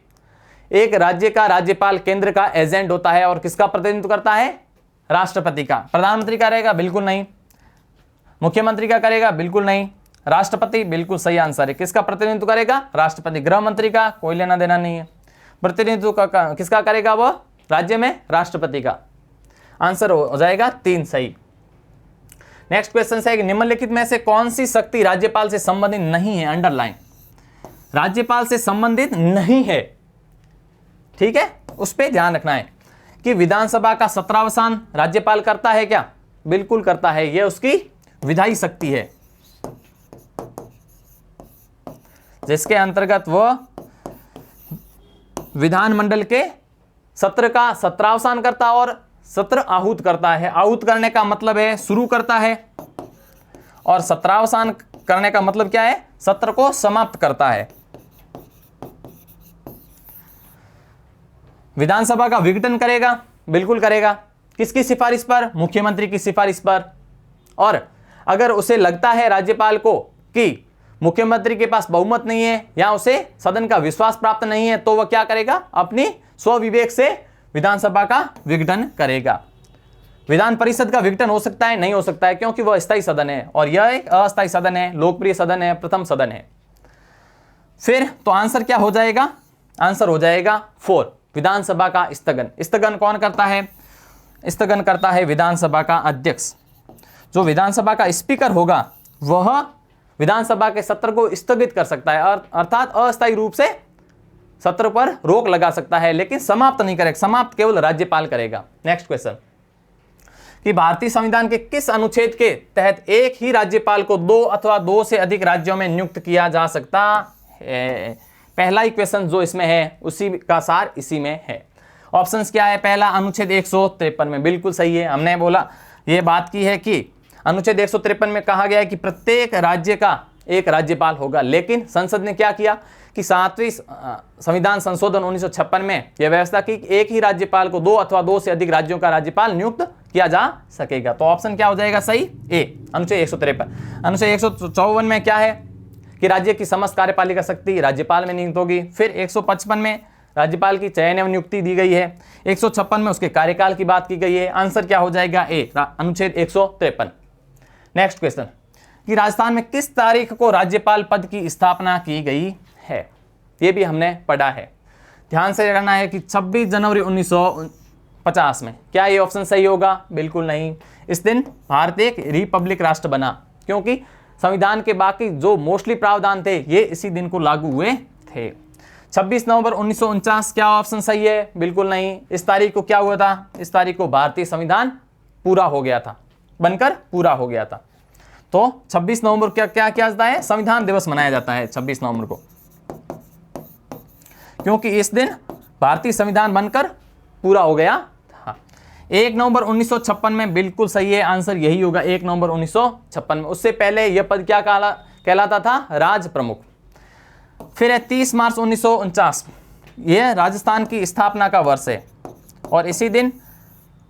एक राज्य का राज्यपाल केंद्र का एजेंट होता है और किसका प्रतिनिधित्व करता है? राष्ट्रपति का। प्रधानमंत्री का करेगा? बिल्कुल नहीं। मुख्यमंत्री का करेगा? बिल्कुल नहीं। राष्ट्रपति बिल्कुल सही आंसर है। किसका प्रतिनिधित्व करेगा? राष्ट्रपति। गृह मंत्री का कोई लेना देना नहीं है। प्रतिनिधित्व का किसका करेगा? वो राज्य में राष्ट्रपति का। आंसर हो जाएगा 3 सही। नेक्स्ट क्वेश्चन है कि निम्नलिखित में से कौन सी शक्ति राज्यपाल से संबंधित नहीं है? अंडरलाइन। राज्यपाल से संबंधित नहीं है। ठीक है, उस पर ध्यान रखना है कि विधानसभा का सत्रावसान राज्यपाल करता है क्या? बिल्कुल करता है, यह उसकी विधायी शक्ति है, जिसके अंतर्गत वह विधानमंडल के सत्र का सत्रावसान करता और सत्र आहूत करता है। आहूत करने का मतलब है शुरू करता है, और सत्रावसान करने का मतलब क्या है? सत्र को समाप्त करता है। विधानसभा का विघटन करेगा, बिल्कुल करेगा। किसकी सिफारिश पर? मुख्यमंत्री की सिफारिश पर। और अगर उसे लगता है राज्यपाल को कि मुख्यमंत्री के पास बहुमत नहीं है या उसे सदन का विश्वास प्राप्त नहीं है, तो वह क्या करेगा? अपनी स्वविवेक से विधानसभा का विघटन करेगा। विधान परिषद का विघटन हो सकता है? नहीं हो सकता है, क्योंकि वह स्थायी सदन है और यह एक अस्थायी सदन है, लोकप्रिय सदन है, प्रथम सदन है। फिर तो आंसर क्या हो जाएगा? आंसर हो जाएगा 4, विधानसभा का स्थगन। स्थगन कौन करता है? स्थगन करता है विधानसभा का अध्यक्ष। जो विधानसभा का स्पीकर होगा वह विधानसभा के सत्र को स्थगित कर सकता है, अर्थात अस्थायी रूप से सत्र पर रोक लगा सकता है, लेकिन समाप्त नहीं करेगा। समाप्त केवल राज्यपाल करेगा। नेक्स्ट क्वेश्चन, कि भारतीय संविधान के किस अनुच्छेद के तहत एक ही राज्यपाल को 2 अथवा 2 से अधिक राज्यों में नियुक्त किया जा सकता है? पहला ही क्वेश्चन जो इसमें है उसी का सार इसी में है। ऑप्शंस क्या है? पहला अनुच्छेद 153 में, बिल्कुल सही है। हमने बोला ये बात की है कि अनुच्छेद 153 में कहा गया है कि प्रत्येक राज्य का एक राज्यपाल होगा, लेकिन संसद ने क्या किया कि 7वीं संविधान संशोधन 1956 में यह व्यवस्था की एक ही राज्यपाल को 2 अथवा 2 से अधिक राज्यों का राज्यपाल नियुक्त किया जा सकेगा। तो ऑप्शन क्या हो जाएगा सही? ए, अनुच्छेद 153। अनुच्छेद 154 में क्या है कि राज्य की समस्त कार्यपालिका शक्ति राज्यपाल में नियुक्त होगी। फिर 155 में राज्यपाल की चयन एवं नियुक्ति दी गई है। 156 में उसके कार्यकाल की बात की गई है। आंसर क्या हो जाएगा? ए, अनुच्छेद 153। नेक्स्ट क्वेश्चन, कि राजस्थान में किस तारीख को राज्यपाल पद की स्थापना की गई है? यह भी हमने पढ़ा है, ध्यान से करना है कि 26 जनवरी 1950 में। क्या ये ऑप्शन सही होगा? बिल्कुल नहीं। इस दिन भारत एक रिपब्लिक राष्ट्र बना, क्योंकि संविधान के बाकी जो मोस्टली प्रावधान थे ये इसी दिन को लागू हुए थे। 26 नवंबर 1949, क्या ऑप्शन सही है? बिल्कुल नहीं। इस तारीख को क्या हुआ था? इस तारीख को भारतीय संविधान पूरा हो गया था, बनकर पूरा हो गया था। तो 26 नवंबर क्या क्या किया जाता है? संविधान दिवस मनाया जाता है 26 नवंबर को, क्योंकि इस दिन भारतीय संविधान बनकर पूरा हो गया था। 1 नवंबर 1956 में, बिल्कुल सही है। आंसर यही होगा, 1 नवंबर 1956 में। उससे पहले यह पद क्या कहलाता था? राज प्रमुख। फिर है 30 मार्च 1949, यह राजस्थान की स्थापना का वर्ष है, और इसी दिन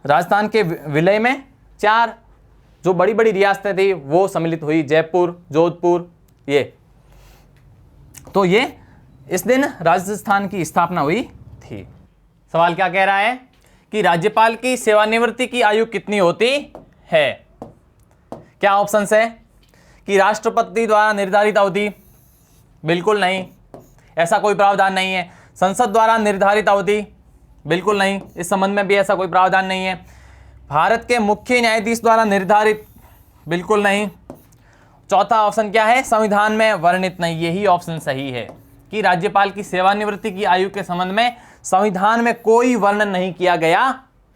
राजस्थान के विलय में 4 जो बड़ी बड़ी रियासतें थी वो सम्मिलित हुई, जयपुर, जोधपुर, ये। तो ये इस दिन राजस्थान की स्थापना हुई थी। सवाल क्या कह रहा है कि राज्यपाल की सेवानिवृत्ति की आयु कितनी होती है? क्या ऑप्शंस है? कि राष्ट्रपति द्वारा निर्धारित अवधि, बिल्कुल नहीं, ऐसा कोई प्रावधान नहीं है। संसद द्वारा निर्धारित अवधि, बिल्कुल नहीं, इस संबंध में भी ऐसा कोई प्रावधान नहीं है। भारत के मुख्य न्यायाधीश द्वारा निर्धारित, बिल्कुल नहीं। चौथा ऑप्शन क्या है? संविधान में वर्णित नहीं। यही ऑप्शन सही है कि राज्यपाल की सेवानिवृत्ति की आयु के संबंध में संविधान में कोई वर्णन नहीं किया गया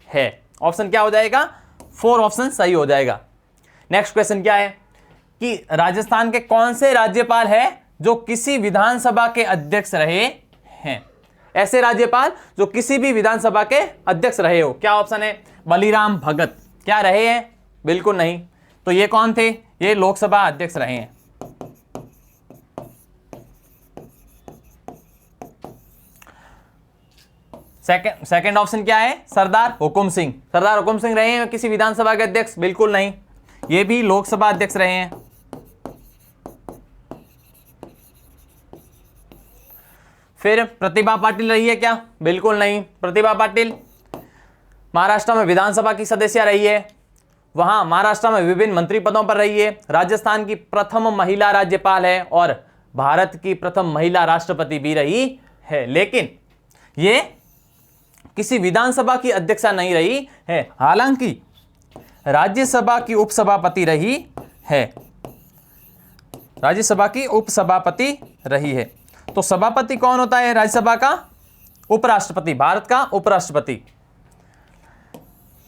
है। ऑप्शन क्या हो जाएगा? 4 ऑप्शन सही हो जाएगा। नेक्स्ट क्वेश्चन क्या है कि राजस्थान के कौन से राज्यपाल है जो किसी विधानसभा के अध्यक्ष रहे हैं? ऐसे राज्यपाल जो किसी भी विधानसभा के अध्यक्ष रहे हो। क्या ऑप्शन है? बलीराम भगत, क्या रहे हैं? बिल्कुल नहीं। तो ये कौन थे? ये लोकसभा अध्यक्ष रहे हैं। सेकंड ऑप्शन क्या है? सरदार हुकुम सिंह। सरदार हुकुम सिंह रहे हैं किसी विधानसभा के अध्यक्ष? बिल्कुल नहीं, ये भी लोकसभा अध्यक्ष रहे हैं। फिर प्रतिभा पाटिल रही है क्या? बिल्कुल नहीं। प्रतिभा पाटिल महाराष्ट्र में विधानसभा की सदस्य रही है, वहां महाराष्ट्र में विभिन्न मंत्री पदों पर रही है, राजस्थान की प्रथम महिला राज्यपाल है और भारत की प्रथम महिला राष्ट्रपति भी रही है। लेकिन ये किसी विधानसभा की अध्यक्षा नहीं रही है, हालांकि राज्यसभा की उपसभापति रही है। राज्यसभा की उपसभापति रही है। तो सभापति कौन होता है राज्यसभा का? उपराष्ट्रपति, भारत का उपराष्ट्रपति।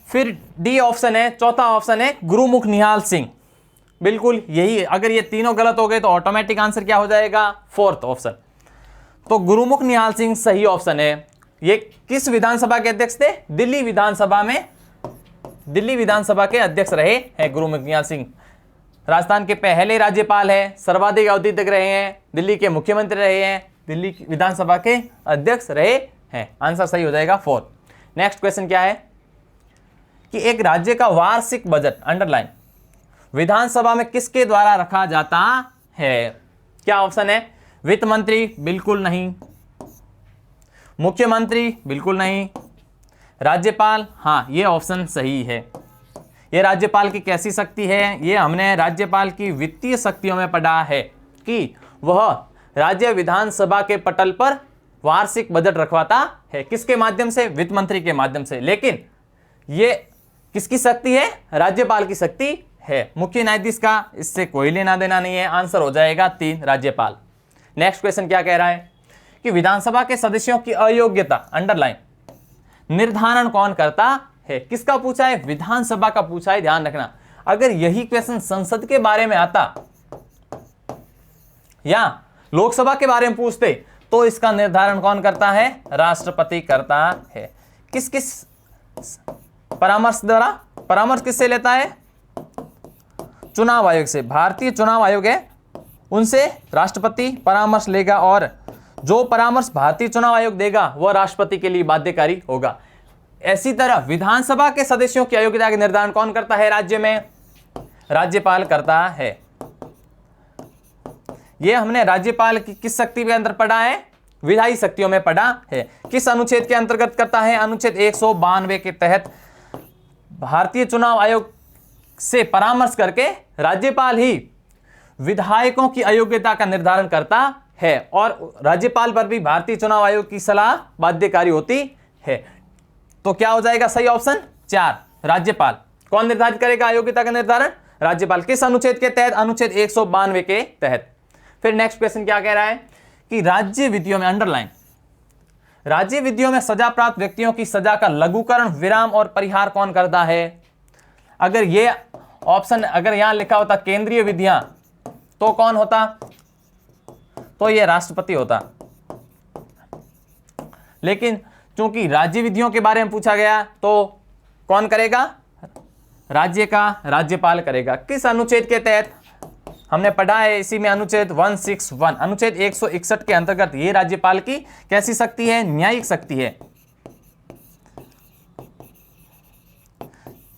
फिर डी ऑप्शन है, चौथा ऑप्शन है गुरुमुख निहाल सिंह। बिल्कुल यही है, अगर ये तीनों गलत हो गए तो ऑटोमेटिक आंसर क्या हो जाएगा? Fourth option. तो गुरुमुख निहाल सिंह सही ऑप्शन है। ये किस विधानसभा के अध्यक्ष थे? दिल्ली विधानसभा में, दिल्ली विधानसभा के अध्यक्ष रहे हैं गुरुमुख निहाल सिंह। राजस्थान के पहले राज्यपाल है, सर्वाधिक अवधि तक रहे हैं, दिल्ली के मुख्यमंत्री रहे हैं, दिल्ली विधानसभा के अध्यक्ष रहे हैं। आंसर सही हो जाएगा फोर्थ। नेक्स्ट क्वेश्चन क्या है कि एक राज्य का वार्षिक बजट, अंडरलाइन, विधानसभा में किसके द्वारा रखा जाता है? क्या ऑप्शन है? वित्त मंत्री? बिल्कुल नहीं। मुख्यमंत्री? बिल्कुल नहीं। राज्यपाल? हाँ, ये ऑप्शन सही है। ये राज्यपाल की कैसी शक्ति है? ये हमने राज्यपाल की वित्तीय शक्तियों में पढ़ा है कि वह राज्य विधानसभा के पटल पर वार्षिक बजट रखवाता है। किसके माध्यम से? वित्त मंत्री के माध्यम से। लेकिन ये किसकी शक्ति है? राज्यपाल की शक्ति है। मुख्य न्यायाधीश का इससे कोई लेना देना नहीं है। आंसर हो जाएगा 3, राज्यपाल। नेक्स्ट क्वेश्चन क्या कह रहा है कि विधानसभा के सदस्यों की अयोग्यता, अंडरलाइन, निर्धारण कौन करता है? किसका पूछा है? विधानसभा का पूछा है, ध्यान रखना। अगर यही क्वेश्चन संसद के बारे में आता या लोकसभा के बारे में पूछते तो इसका निर्धारण कौन करता है? राष्ट्रपति करता है। किस किस परामर्श द्वारा? परामर्श किससे लेता है? चुनाव आयोग से। भारतीय चुनाव आयोग है, उनसे राष्ट्रपति परामर्श लेगा और जो परामर्श भारतीय चुनाव आयोग देगा वह राष्ट्रपति के लिए बाध्यकारी होगा। ऐसी तरह विधानसभा के सदस्यों की अयोग्यता का निर्धारण कौन करता है राज्य में? राज्यपाल करता है। यह हमने राज्यपाल की किस शक्ति के अंदर पढ़ा है? विधायी शक्तियों में पढ़ा है। किस अनुच्छेद के अंतर्गत करता है? अनुच्छेद 192 के तहत भारतीय चुनाव आयोग से परामर्श करके राज्यपाल ही विधायकों की अयोग्यता का निर्धारण करता है और राज्यपाल पर भी भारतीय चुनाव आयोग की सलाह बाध्यकारी होती है। तो क्या हो जाएगा सही ऑप्शन? 4, राज्यपाल। कौन निर्धारित करेगा अयोग्यता का निर्धारण? राज्यपाल। किस अनुच्छेद के तहत? अनुच्छेद 192 के तहत। फिर नेक्स्ट क्वेश्चन क्या कह रहा है कि राज्य विधियों में, अंडरलाइन, राज्य विधियों में सजा प्राप्त व्यक्तियों की सजा का लघुकरण, विराम और परिहार कौन करता है? अगर ये ऑप्शन अगर यहां लिखा होता केंद्रीय विधियां तो कौन होता? तो ये राष्ट्रपति होता। लेकिन चूंकि राज्य विधियों के बारे में पूछा गया तो कौन करेगा? राज्य का राज्यपाल करेगा। किस अनुच्छेद के तहत? हमने पढ़ा है इसी में अनुच्छेद 161, अनुच्छेद 161 के अंतर्गत ये राज्यपाल की कैसी शक्ति है? न्यायिक शक्ति है,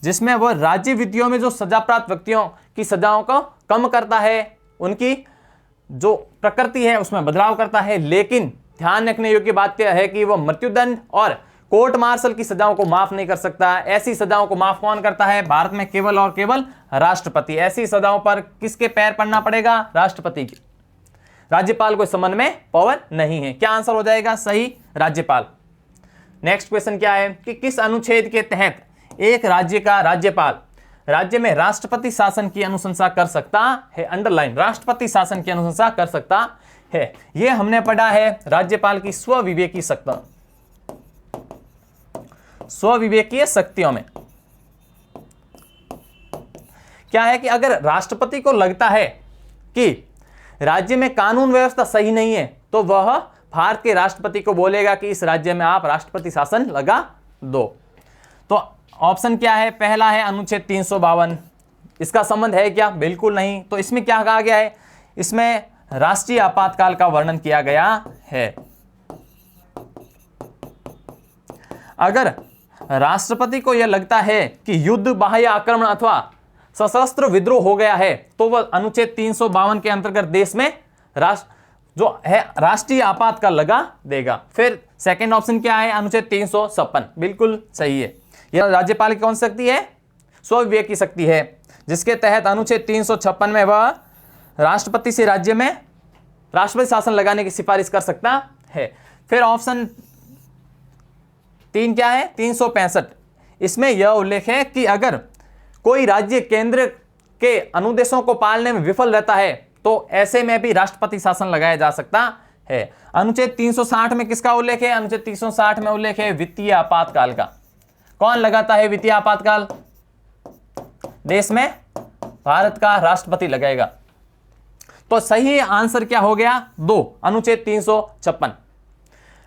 जिसमें वह राज्य विधियों में जो सजा प्राप्त व्यक्तियों की सजाओं को कम करता है, उनकी जो प्रकृति है उसमें बदलाव करता है। लेकिन ध्यान रखने योग्य बात क्या है कि वह मृत्युदंड और कोर्ट मार्शल की सजाओं को माफ नहीं कर सकता। ऐसी सजाओं को माफ कौन करता है? भारत में केवल और केवल राष्ट्रपति। ऐसी सजाओं पर किसके पैर पड़ना पड़ेगा? राष्ट्रपति के। राज्यपाल को इस संबंध में पावर नहीं है। क्या आंसर हो जाएगा सही? राज्यपाल। नेक्स्ट क्वेश्चन क्या है कि किस अनुच्छेद के तहत एक राज्य का राज्यपाल राज्य में राष्ट्रपति शासन की अनुशंसा कर सकता है? अंडरलाइन, राष्ट्रपति शासन की अनुशंसा कर सकता है। यह हमने पढ़ा है राज्यपाल की स्वविवेकी शक्तियां, स्वविवेकीय शक्तियों में क्या है कि अगर राष्ट्रपति को लगता है कि राज्य में कानून व्यवस्था सही नहीं है तो वह भारत के राष्ट्रपति को बोलेगा कि इस राज्य में आप राष्ट्रपति शासन लगा दो। तो ऑप्शन क्या है? पहला है अनुच्छेद 352। इसका संबंध है क्या? बिल्कुल नहीं। तो इसमें क्या कहा गया है? इसमें राष्ट्रीय आपातकाल का वर्णन किया गया है। अगर राष्ट्रपति को यह लगता है कि युद्ध, बाह्य आक्रमण अथवा सशस्त्र विद्रोह हो गया है तो वह अनुच्छेद 352 के अंतर्गत देश में जो है राष्ट्रीय आपातकाल लगा देगा। फिर सेकंड ऑप्शन क्या है? अनुच्छेद 356। बिल्कुल सही है। यह राज्यपाल की कौन सी शक्ति है? स्वविवेक की शक्ति है, जिसके तहत अनुच्छेद 356 में वह राष्ट्रपति से राज्य में राष्ट्रपति शासन लगाने की सिफारिश कर सकता है। फिर ऑप्शन 3 क्या है? 365। इसमें यह उल्लेख है कि अगर कोई राज्य केंद्र के अनुदेशों को पालने में विफल रहता है तो ऐसे में भी राष्ट्रपति शासन लगाया जा सकता है। अनुच्छेद 360 में किसका उल्लेख है? अनुच्छेद 360 में उल्लेख है वित्तीय आपातकाल का। कौन लगाता है वित्तीय आपातकाल? देश में भारत का राष्ट्रपति लगाएगा। तो सही आंसर क्या हो गया? 2, अनुच्छेद 356।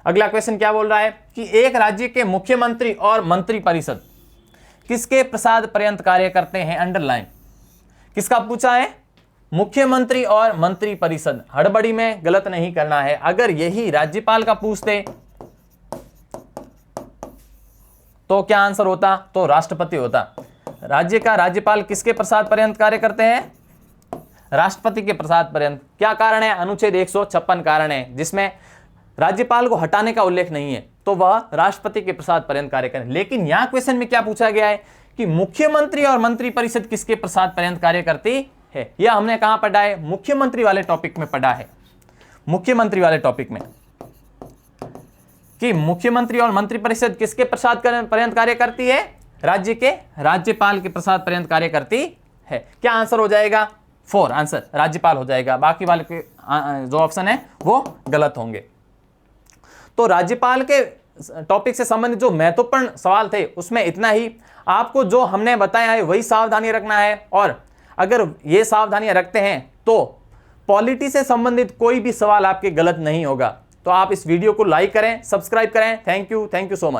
अगला क्वेश्चन क्या बोल रहा है कि एक राज्य के मुख्यमंत्री और मंत्री परिषद किसके प्रसाद पर्यंत कार्य करते हैं? अंडरलाइन। किसका पूछा है? मुख्यमंत्री और मंत्री परिषद। हड़बड़ी में गलत नहीं करना है। अगर यही राज्यपाल का पूछते तो क्या आंसर होता? तो राष्ट्रपति होता। राज्य का राज्यपाल किसके प्रसाद पर्यंत कार्य करते हैं? राष्ट्रपति के प्रसाद पर्यंत। क्या कारण है? अनुच्छेद 156 कारण है, जिसमें राज्यपाल को हटाने का उल्लेख नहीं है, तो वह राष्ट्रपति के प्रसाद पर्यंत कार्य करें। लेकिन यहां क्वेश्चन में क्या पूछा गया है कि मुख्यमंत्री और मंत्री परिषद किसके प्रसाद पर्यंत कार्य करती है? यह हमने कहां पढ़ा है? मुख्यमंत्री वाले टॉपिक में पढ़ा है। मुख्यमंत्री वाले टॉपिक में कि मुख्यमंत्री और मंत्री परिषद किसके प्रसाद पर्यंत कार्य करती है? राज्य के राज्यपाल के प्रसाद पर्यंत कार्य करती है। क्या आंसर हो जाएगा? 4 आंसर राज्यपाल हो जाएगा। बाकी वाले के जो ऑप्शन है वो गलत होंगे। तो राज्यपाल के टॉपिक से संबंधित जो महत्वपूर्ण सवाल थे उसमें इतना ही। आपको जो हमने बताया है वही सावधानी रखना है, और अगर ये सावधानियां रखते हैं तो पॉलिटी से संबंधित कोई भी सवाल आपके गलत नहीं होगा। तो आप इस वीडियो को लाइक करें, सब्सक्राइब करें। Thank you so much.